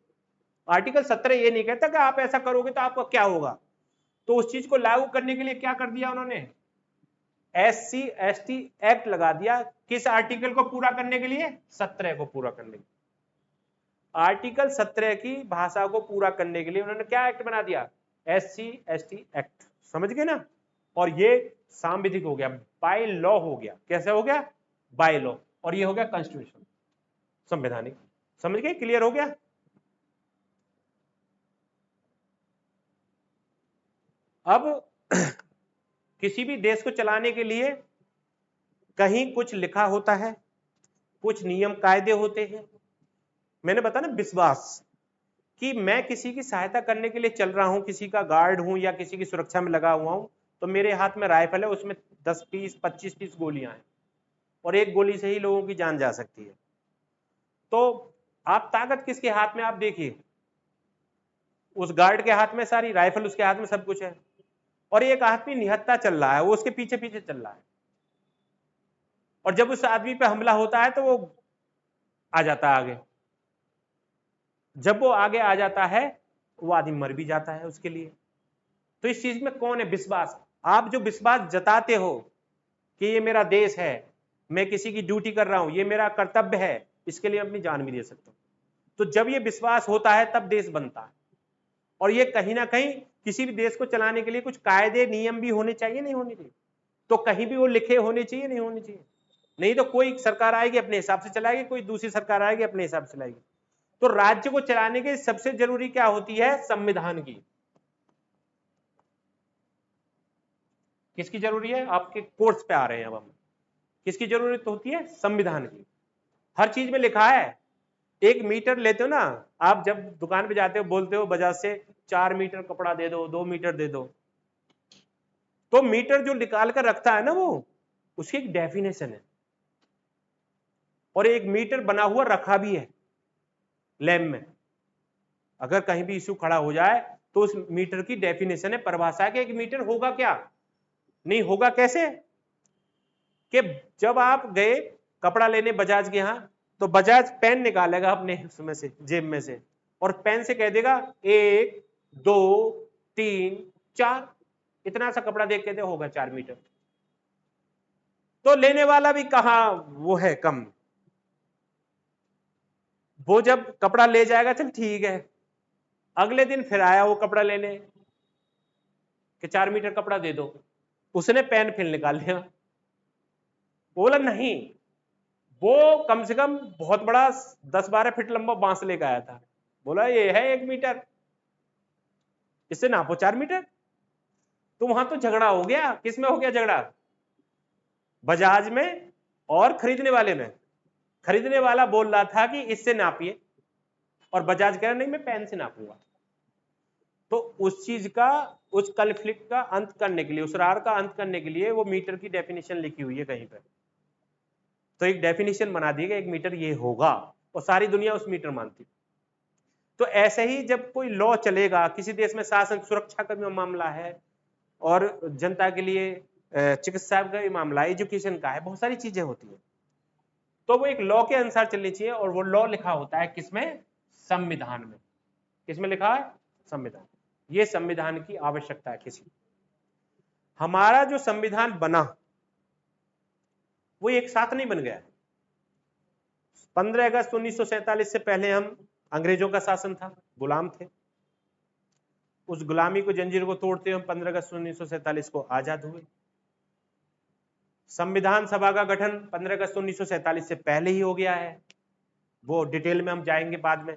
आर्टिकल 17 ये नहीं कहता कि आप ऐसा करोगे तो आपका क्या होगा। तो उस चीज को लागू करने के लिए क्या कर दिया उन्होंने? SC ST एक्ट लगा दिया। किस आर्टिकल को पूरा करने के लिए? 17 को पूरा करने के लिए। आर्टिकल 17 की भाषा को पूरा करने के लिए उन्होंने क्या एक्ट बना दिया? SC ST act. समझ गए ना? और ये सांविधिक हो गया, बाय लॉ हो गया। कैसे हो गया? By law. और ये हो गया कॉन्स्टिट्यूशन, संवैधानिक। समझ गए? क्लियर हो गया? अब किसी भी देश को चलाने के लिए कहीं कुछ लिखा होता है, कुछ नियम कायदे होते हैं। मैंने बताया ना, विश्वास कि मैं किसी की सहायता करने के लिए चल रहा हूं, किसी का गार्ड हूं या किसी की सुरक्षा में लगा हुआ हूं, तो मेरे हाथ में राइफल है, उसमें 10 पीस 25 पीस गोलियां हैं और एक गोली से ही लोगों की जान जा सकती है। तो आप ताकत किसके हाथ में, आप देखिए, उस गार्ड के हाथ में सारी राइफल, उसके हाथ में सब कुछ है, और एक आदमी निहत्था चल रहा है, वो उसके पीछे पीछे चल रहा है, और जब उस आदमी पे हमला होता है तो वो आ जाता है आगे। जब वो आगे आ जाता है वो आदमी मर भी जाता है उसके लिए। तो इस चीज में कौन है? विश्वास। आप जो विश्वास जताते हो कि ये मेरा देश है, मैं किसी की ड्यूटी कर रहा हूं, ये मेरा कर्तव्य है, इसके लिए अपनी जान भी दे सकता हूं। तो जब ये विश्वास होता है तब देश बनता है। और ये कहीं ना कहीं किसी भी देश को चलाने के लिए कुछ कायदे नियम भी होने चाहिए, नहीं होने चाहिए? तो कहीं भी वो लिखे होने चाहिए, नहीं होने चाहिए? नहीं तो कोई सरकार आएगी अपने हिसाब से चलाएगी, कोई दूसरी सरकार आएगी अपने हिसाब से चलाएगी। तो राज्य को चलाने के सबसे जरूरी क्या होती है? संविधान की। किसकी जरूरी है? आपके कोर्स पे आ रहे हैं अब हम। किसकी जरूरत होती है? संविधान की। हर चीज में लिखा है। एक मीटर लेते हो ना आप, जब दुकान पे जाते हो बोलते हो बजाज से 4 मीटर कपड़ा दे दो, 2 मीटर दे दो, तो मीटर जो निकाल कर रखता है ना वो, उसकी एक डेफिनेशन है, और एक मीटर बना हुआ रखा भी है लैब में। अगर कहीं भी इश्यू खड़ा हो जाए तो उस मीटर की डेफिनेशन है, परिभाषा है कि एक मीटर होगा क्या, नहीं होगा कैसे? कि जब आप गए कपड़ा लेने बजाज के यहां, तो बजाज पेन निकालेगा अपने उसमें से, जेब में से, और पेन से कह देगा 1 2 3 4, इतना सा कपड़ा देख के दे, होगा 4 मीटर। तो लेने वाला भी कहां वो है कम, वो जब कपड़ा ले जाएगा चल ठीक है, अगले दिन फिर आया वो कपड़ा लेने कि 4 मीटर कपड़ा दे दो, उसने पेन फिर निकाल लिया, बोला नहीं, वो कम से कम बहुत बड़ा 10-12 फीट लंबा बांस लेकर आया था, बोला ये है 1 मीटर, इससे नापो 4 मीटर। तो वहां तो झगड़ा हो गया। किस में हो गया झगड़ा? बजाज में और खरीदने वाले में। खरीदने वाला बोल रहा था कि इससे नापिए, और बजाज कह रहा नहीं मैं पेन से नापूंगा। तो उस चीज का, उस कॉन्फ्लिक्ट का अंत करने के लिए, उस रार का अंत करने के लिए वो मीटर की डेफिनेशन लिखी हुई है कहीं पर। तो एक डेफिनेशन बना दी गई, 1 मीटर ये होगा, और सारी दुनिया उस मीटर मानती। तो ऐसे ही जब कोई लॉ चलेगा, किसी देश में शासन सुरक्षा का भी मामला है, और जनता के लिए चिकित्सा का भी मामला है, एजुकेशन का है, बहुत सारी चीजें होती है, तो वो एक लॉ के अनुसार चलनी चाहिए। और वो लॉ लिखा होता है किसमें? संविधान में। किसमें लिखा है? संविधान। ये संविधान की आवश्यकता है किसी। हमारा जो संविधान बना वो एक साथ नहीं बन गया। 15 अगस्त 1947 से पहले हम अंग्रेजों का शासन था, गुलाम थे। उस गुलामी को, जंजीर को तोड़ते हम 15 अगस्त 1947 को आजाद हुए। संविधान सभा का गठन 15 अगस्त 1947 से पहले ही हो गया है, वो डिटेल में हम जाएंगे बाद में।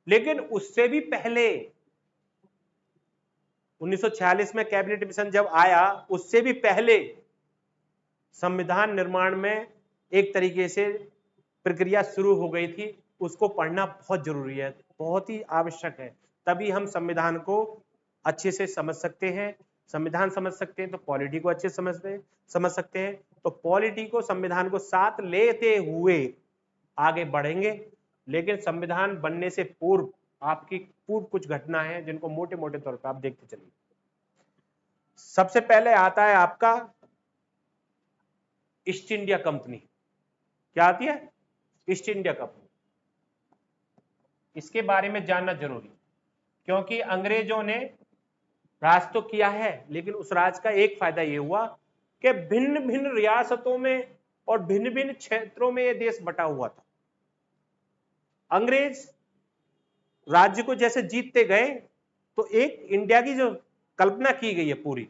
लेकिन उससे भी पहले 1946 में कैबिनेट मिशन जब आया, उससे भी पहले संविधान निर्माण में एक तरीके से प्रक्रिया शुरू हो गई थी। उसको पढ़ना बहुत जरूरी है, बहुत ही आवश्यक है, तभी हम संविधान को अच्छे से समझ सकते हैं। संविधान समझ सकते हैं तो पॉलिटी को अच्छे समझ सकते हैं, तो पॉलिटी को, संविधान को साथ लेते हुए आगे बढ़ेंगे। लेकिन संविधान बनने से पूर्व आपकी पूर्व कुछ घटना है जिनको मोटे मोटे तौर पर आप देखते चलिए। सबसे पहले आता है आपका ईस्ट इंडिया कंपनी। क्या आती है? East India company. इसके बारे में जानना जरूरी, क्योंकि अंग्रेजों ने राज तो किया है, लेकिन उस राज का एक फायदा यह हुआ कि भिन्न भिन्न रियासतों में और भिन्न भिन्न क्षेत्रों में यह देश बटा हुआ था। अंग्रेज राज्य को जैसे जीतते गए, तो एक इंडिया की जो कल्पना की गई है पूरी,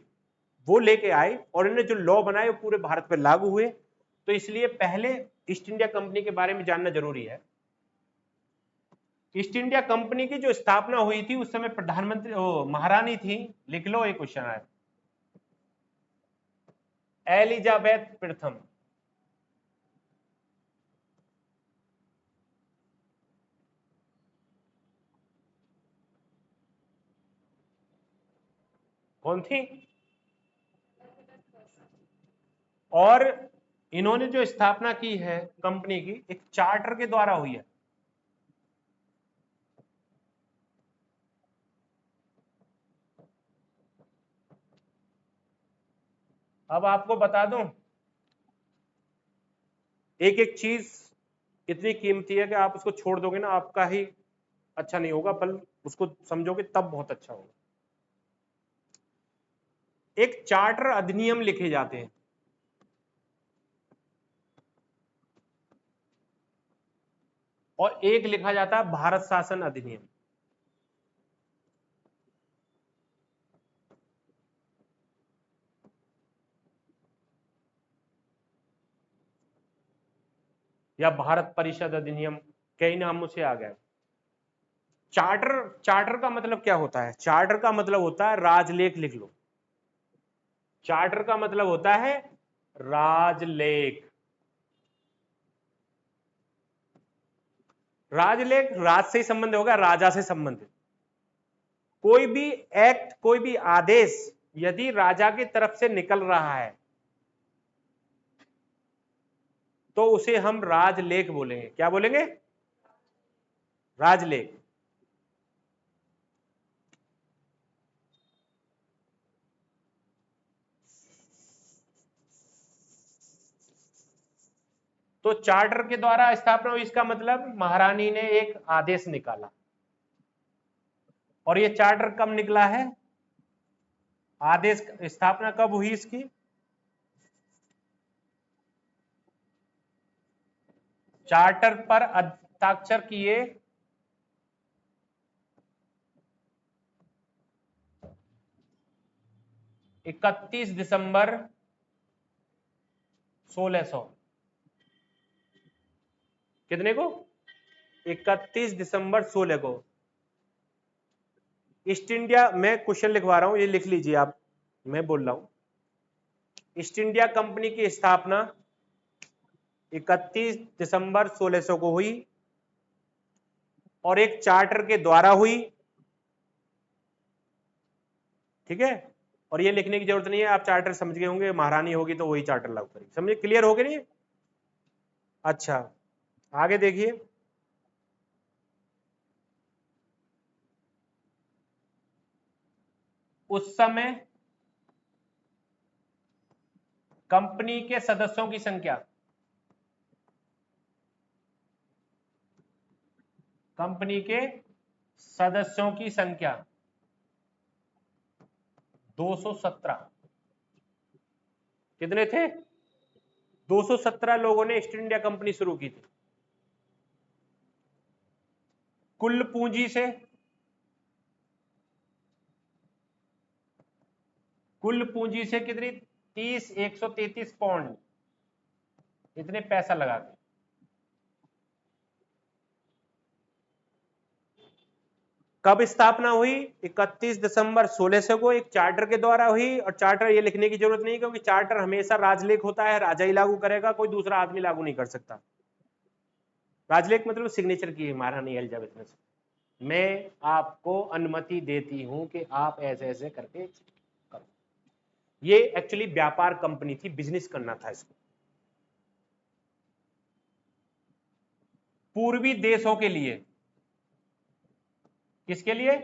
वो लेके आए, और इन्होंने जो लॉ बनाए वो पूरे भारत पर लागू हुए। तो इसलिए पहले ईस्ट इंडिया कंपनी के बारे में जानना जरूरी है। ईस्ट इंडिया कंपनी की जो स्थापना हुई थी उस समय प्रधानमंत्री महारानी थी, लिख लो एक क्वेश्चन है, एलिजाबेथ प्रथम। कौन थी? और इन्होंने जो स्थापना की है कंपनी की, एक चार्टर के द्वारा हुई है। अब आपको बता दूं, एक एक चीज इतनी कीमती है कि आप उसको छोड़ दोगे ना, आपका ही अच्छा नहीं होगा, बल उसको समझोगे तब बहुत अच्छा होगा। एक चार्टर अधिनियम लिखे जाते हैं, और एक लिखा जाता है भारत शासन अधिनियम। या भारत परिषद अधिनियम, कई नामों से आ गया। चार्टर, चार्टर का मतलब क्या होता है? चार्टर का मतलब होता है राजलेख, लिख लो। चार्टर का मतलब होता है राजलेख। राजलेख राज से ही संबंध होगा, राजा से संबंधित। कोई भी एक्ट, कोई भी आदेश यदि राजा की तरफ से निकल रहा है तो उसे हम राजलेख बोलेंगे। क्या बोलेंगे? राजलेख। तो चार्टर के द्वारा स्थापना हुई, इसका मतलब महारानी ने एक आदेश निकाला। और ये चार्टर कब निकला है? आदेश, स्थापना कब हुई इसकी? चार्टर पर हस्ताक्षर किए 31 दिसंबर 1600। कितने को? 31 दिसंबर 16 को। ईस्ट इंडिया, मैं क्वेश्चन लिखवा रहा हूं, ये लिख लीजिए आप, मैं बोल रहा हूं। ईस्ट इंडिया कंपनी की स्थापना 31 दिसंबर 1600 को हुई और एक चार्टर के द्वारा हुई। ठीक है, और ये लिखने की जरूरत नहीं है, आप चार्टर समझ गए होंगे, महारानी होगी तो वही चार्टर लागू करेगी। समझे? क्लियर हो गए नहीं? अच्छा, आगे देखिए। उस समय कंपनी के सदस्यों की संख्या, कंपनी के सदस्यों की संख्या 217। कितने थे? 217 लोगों ने ईस्ट इंडिया कंपनी शुरू की थी। कुल पूंजी से, कुल पूंजी से कितनी? 133 पाउंड, इतने पैसा लगा के। कब स्थापना हुई? 31 दिसंबर 1600 को एक चार्टर के द्वारा हुई। और चार्टर ये लिखने की जरूरत नहीं, क्योंकि चार्टर हमेशा राजलेख होता है, राजा ही लागू करेगा, कोई दूसरा आदमी लागू नहीं कर सकता। राजलेख मतलब सिग्नेचर की है महारानी एलिजाबेथ ने। मैं आपको अनुमति देती हूं कि आप ऐसे ऐसे करके करो। ये एक्चुअली व्यापार कंपनी थी, बिजनेस करना था इसको। पूर्वी देशों के लिए। किसके लिए?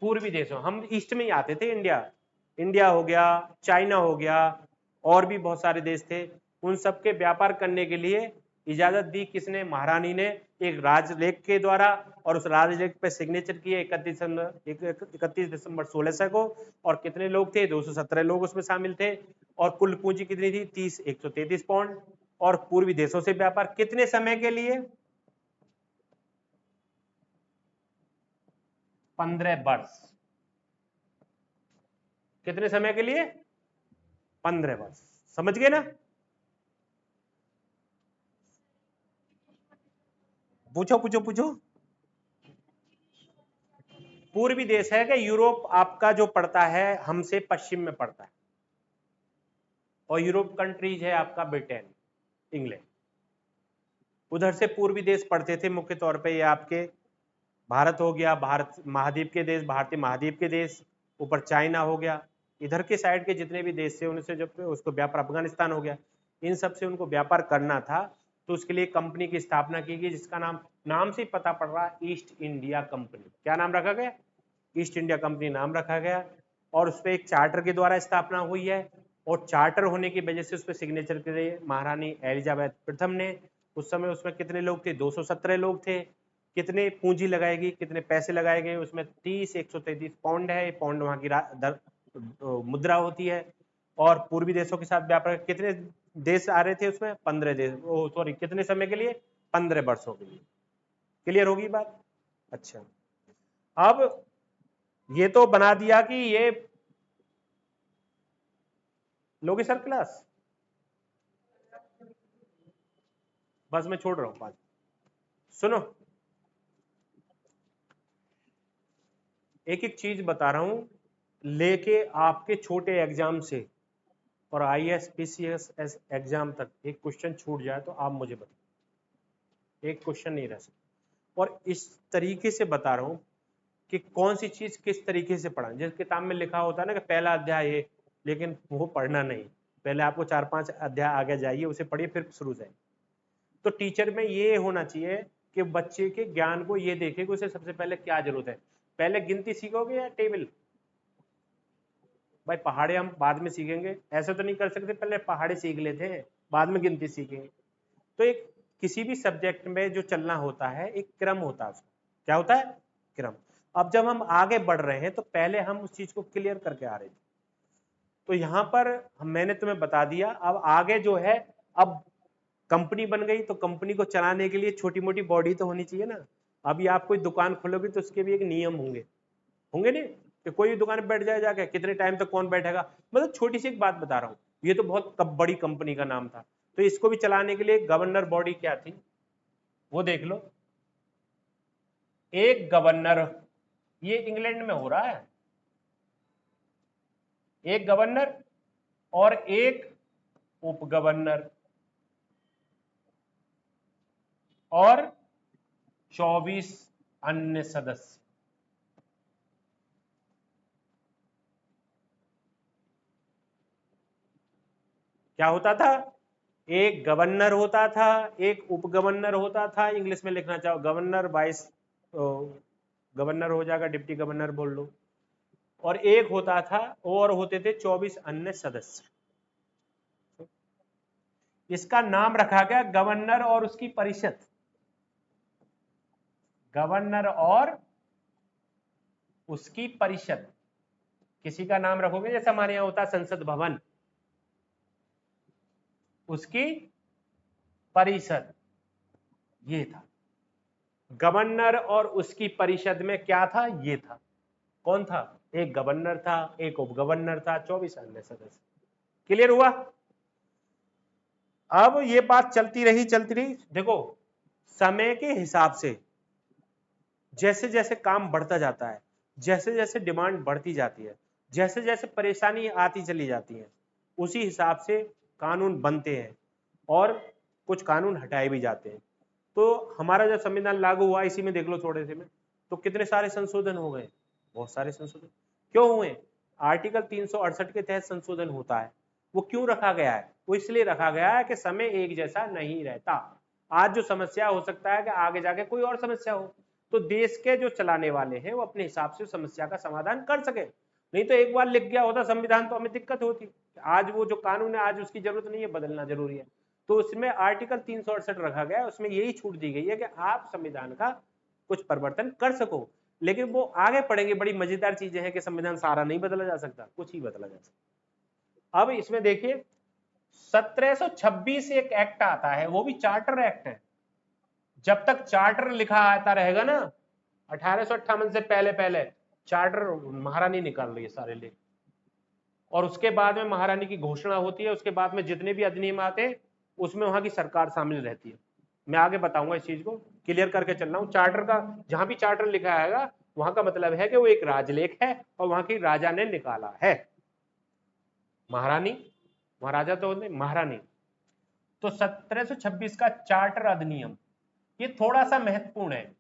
पूर्वी देशों, हम ईस्ट में ही आते थे, इंडिया, इंडिया हो गया, चाइना हो गया, और भी बहुत सारे देश थे, उन सबके व्यापार करने के लिए इजाजत दी किसने? महारानी ने, एक राजलेख के द्वारा। और उस राजलेख पे सिग्नेचर किए 31 दिसंबर 1600 को। और कितने लोग थे? 217 लोग उसमें शामिल थे। और कुल पूंजी कितनी थी? 133 पाउंड। और पूर्वी देशों से व्यापार कितने समय के लिए? 15 वर्ष। कितने समय के लिए? 15 वर्ष। समझ गए ना? पूछो पूछो पूछो। पूर्वी देश है कि यूरोप आपका जो पड़ता है हमसे पश्चिम में पड़ता है, और यूरोप कंट्रीज है आपका ब्रिटेन, इंग्लैंड। उधर से पूर्वी देश पड़ते थे मुख्य तौर पे, ये आपके भारत हो गया, भारत महाद्वीप के देश, भारतीय महाद्वीप के देश, ऊपर चाइना हो गया, इधर के साइड के जितने भी देश थे उनसे जब उसको व्यापार, अफगानिस्तान हो गया, इन सब से उनको व्यापार करना था, तो उसके लिए कंपनी की स्थापना की गई जिसका नाम से ही पता पड़ रहा है ईस्ट इंडिया कंपनी। क्या नाम रखा गया? ईस्ट इंडिया कंपनी नाम रखा गया। और उस पर एक चार्टर के द्वारा स्थापना हुई है, और चार्टर होने की वजह से उस पर सिग्नेचर करे महारानी एलिजाबेथ प्रथम ने। उस समय उसमें कितने लोग थे? 217 लोग थे। कितने पूंजी लगाएगी, कितने पैसे लगाए गए उसमें? 133 पाउंड है, पाउंड वहां की मुद्रा होती है। और पूर्वी देशों के साथ व्यापार, कितने देश आ रहे थे उसमें? 15 देश, सॉरी कितने समय के लिए? 15 वर्षों के लिए। क्लियर होगी बात? अच्छा, अब ये तो बना दिया कि ये लोगे सर क्लास, बस मैं छोड़ रहा हूं 5। सुनो, एक एक चीज बता रहा हूं, लेके आपके छोटे एग्जाम से और आईएएस पीसीएस एग्जाम तक एक क्वेश्चन छूट जाए तो आप मुझे बताओ, एक क्वेश्चन नहीं रह सकता। और इस तरीके से बता रहा हूं कि कौन सी चीज किस तरीके से पढ़ा। जिस किताब में लिखा होता है ना कि पहला अध्याय ये, लेकिन वो पढ़ना नहीं, पहले आपको 4-5 अध्याय आगे जाइए, उसे पढ़िए, फिर शुरू जाइए। तो टीचर में ये होना चाहिए कि बच्चे के ज्ञान को ये देखे कि उसे सबसे पहले क्या जरूरत है। पहले गिनती सीखोगे या टेबल? भाई पहाड़े हम बाद में सीखेंगे, ऐसे तो नहीं कर सकते पहले पहाड़े सीख लेते हैं बाद में गिनती सीखेंगे। तो एक किसी भी सब्जेक्ट में जो चलना होता है एक क्रम होता है, उसका क्या होता है? क्रम। अब जब हम आगे बढ़ रहे हैं तो पहले हम उस चीज को क्लियर करके आ रहे थे, तो यहां पर मैंने तुम्हें बता दिया। अब आगे जो है, अब कंपनी बन गई तो कंपनी को चलाने के लिए छोटी मोटी बॉडी तो होनी चाहिए ना। अभी आप कोई दुकान खोलोगे तो उसके भी एक नियम होंगे, होंगे नहीं कि कोई दुकान पे बैठ जाए जाके, कितने टाइम तक कौन बैठेगा। मतलब छोटी सी एक बात बता रहा हूँ, ये तो बहुत बड़ी कंपनी का नाम था, तो इसको भी चलाने के लिए गवर्नर बॉडी क्या थी वो देख लो। एक गवर्नर, ये इंग्लैंड में हो रहा है, एक गवर्नर और एक उप गवर्नर और 24 अन्य सदस्य। क्या होता था? एक गवर्नर होता था, एक उप गवर्नर होता था, इंग्लिश में लिखना चाहो गवर्नर, वाइस गवर्नर हो जाएगा, डिप्टी गवर्नर बोल लो, और एक होता था, और होते थे 24 अन्य सदस्य। इसका नाम रखा गया गवर्नर और उसकी परिषद। गवर्नर और उसकी परिषद, किसी का नाम रखोगे जैसे हमारे यहां होता है संसद भवन, उसकी परिषद, ये था। गवर्नर और उसकी परिषद में क्या था? ये था। कौन था? एक गवर्नर था, एक उप गवर्नर था, 24 अन्य सदस्य। क्लियर हुआ? अब ये बात चलती रही चलती रही। देखो, समय के हिसाब से जैसे जैसे काम बढ़ता जाता है, जैसे जैसे डिमांड बढ़ती जाती है, जैसे जैसे परेशानी आती चली जाती है, उसी हिसाब से कानून बनते हैं और कुछ कानून हटाए भी जाते हैं। तो हमारा जब संविधान लागू हुआ, इसी में देख लो थोड़े से में, तो कितने सारे संशोधन हो गए, बहुत सारे संशोधन। क्यों हुए? आर्टिकल 368 के तहत संशोधन होता है। वो क्यों रखा गया है? वो इसलिए रखा गया है कि समय एक जैसा नहीं रहता। आज जो समस्या हो सकता है कि आगे जाके कोई और समस्या हो, तो देश के जो चलाने वाले हैं वो अपने हिसाब से समस्या का समाधान कर सके। नहीं तो एक बार लिख गया होता संविधान तो हमें दिक्कत होती। आज वो जो कानून है आज उसकी जरूरत नहीं है, बदलना जरूरी है। तो उसमें आर्टिकल 368 रखा गया है, उसमें यही छूट दी गई है कि आप संविधान का कुछ परिवर्तन कर सको। लेकिन वो आगे पढ़ेंगे, बड़ी मजेदार चीजें हैं कि संविधान सारा नहीं बदला जा सकता, कुछ ही बदला जा सकता। अब इसमें देखिए 1726 एक एक्ट आता है, वो भी चार्टर एक्ट है। जब तक चार्टर लिखा आता रहेगा ना, 1858 से पहले पहले चार्टर महारानी निकाल रही है सारे लेख, और उसके बाद में महारानी की घोषणा होती है। उसके बाद में जितने भी अधिनियम आते हैं उसमें वहां की सरकार शामिल रहती है। मैं आगे बताऊंगा, इस चीज को क्लियर करके चल रहा हूं। चार्टर का, जहां भी चार्टर लिखा आएगा वहां का मतलब है कि वो एक राजलेख है और वहां की राजा ने निकाला है। महारानी, महाराजा तो नहीं, महारानी। तो 1726 का चार्टर अधिनियम, ये थोड़ा सा महत्वपूर्ण है,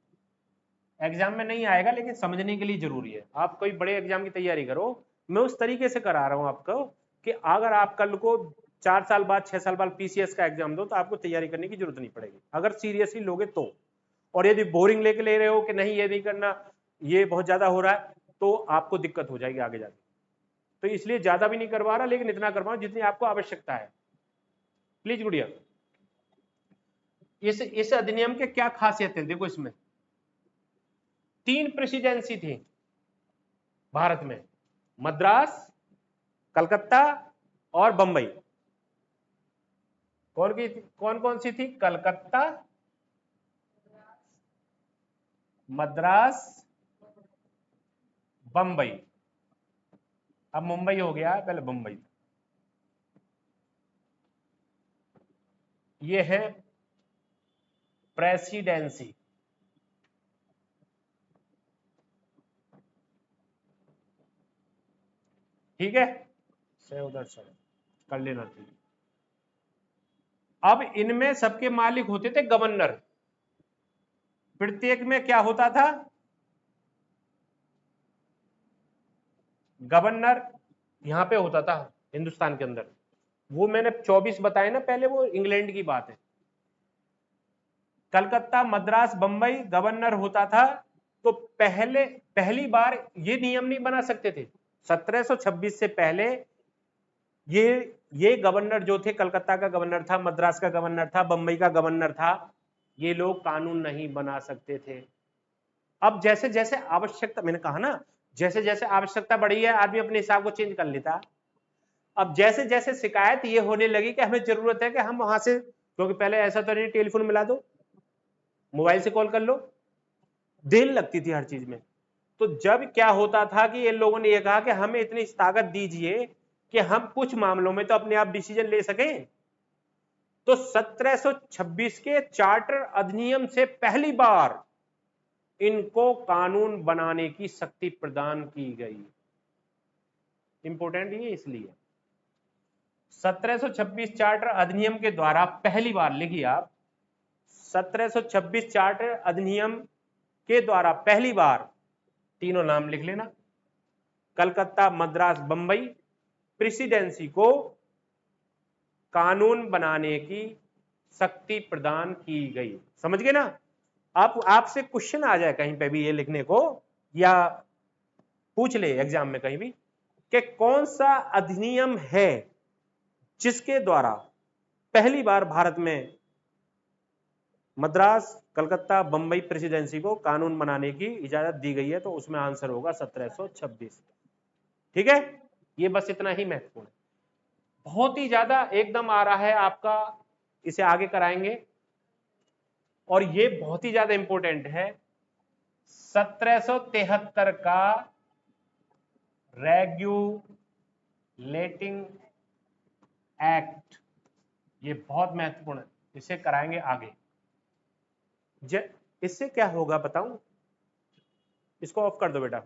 एग्जाम में नहीं आएगा लेकिन समझने के लिए जरूरी है। आप कोई बड़े एग्जाम की तैयारी करो मैं उस तरीके से करा रहा हूं आपको कि अगर आप कल को 4 साल बाद 6 साल बाद पीसीएस का एग्जाम दो तो आपको तैयारी करने की जरूरत नहीं पड़ेगी, अगर सीरियसली लोगे तो। और यदि बोरिंग लेके ले रहे हो कि नहीं ये नहीं करना, ये बहुत ज्यादा हो रहा है, तो आपको दिक्कत हो जाएगी आगे जाके। तो इसलिए ज्यादा भी नहीं करवा रहा, लेकिन इतना करवा जितनी आपको आवश्यकता है। प्लीज गुड़िया, इस अधिनियम के क्या खासियत है? देखो इसमें 3 प्रेसिडेंसी थी भारत में, मद्रास, कलकत्ता और बंबई। कौन कौन सी थी? कलकत्ता, मद्रास, बंबई। अब मुंबई हो गया, पहले बंबई। ये है प्रेसिडेंसी। ठीक है, से उधर से कर लेना चाहिए। अब इनमें सबके मालिक होते थे गवर्नर। प्रत्येक में क्या होता था? गवर्नर यहां पे होता था हिंदुस्तान के अंदर। वो मैंने 24 बताए ना पहले, वो इंग्लैंड की बात है। कलकत्ता, मद्रास, बंबई गवर्नर होता था। तो पहली बार ये नियम नहीं बना सकते थे 1726 से पहले। ये गवर्नर जो थे, कलकत्ता का गवर्नर था, मद्रास का गवर्नर था, बंबई का गवर्नर था, ये लोग कानून नहीं बना सकते थे। अब जैसे जैसे आवश्यकता, मैंने कहा ना, जैसे जैसे आवश्यकता बढ़ी है आदमी अपने हिसाब को चेंज कर लेता। अब जैसे जैसे शिकायत ये होने लगी कि हमें जरूरत है कि हम वहां से, क्योंकि पहले ऐसा तो नहीं टेलीफोन मिला दो, मोबाइल से कॉल कर लो, देर लगती थी हर चीज में। तो जब क्या होता था कि इन लोगों ने ये कहा कि हमें इतनी ताकत दीजिए कि हम कुछ मामलों में तो अपने आप डिसीजन ले सकें। तो 1726 के चार्टर अधिनियम से पहली बार इनको कानून बनाने की शक्ति प्रदान की गई। इंपॉर्टेंट ये इसलिए 1726 चार्टर अधिनियम के द्वारा पहली बार, लिखिए आप, 1726 चार्टर अधिनियम के द्वारा पहली बार, तीनों नाम लिख लेना, कलकत्ता, मद्रास, बंबई प्रेसिडेंसी को कानून बनाने की शक्ति प्रदान की गई। समझ गए ना? आप आपसे क्वेश्चन आ जाए कहीं पे भी ये लिखने को, या पूछ ले एग्जाम में कहीं भी कि कौन सा अधिनियम है जिसके द्वारा पहली बार भारत में मद्रास, कलकत्ता, बंबई प्रेसिडेंसी को कानून बनाने की इजाजत दी गई है, तो उसमें आंसर होगा 1726। ठीक है, ये बस इतना ही महत्वपूर्ण है। बहुत ही ज्यादा एकदम आ रहा है आपका, इसे आगे कराएंगे। और ये बहुत ही ज्यादा इंपॉर्टेंट है, 1773 का रेगुलेटिंग एक्ट, ये बहुत महत्वपूर्ण है, इसे कराएंगे आगे। इससे क्या होगा बताऊं? इसको ऑफ कर दो बेटा।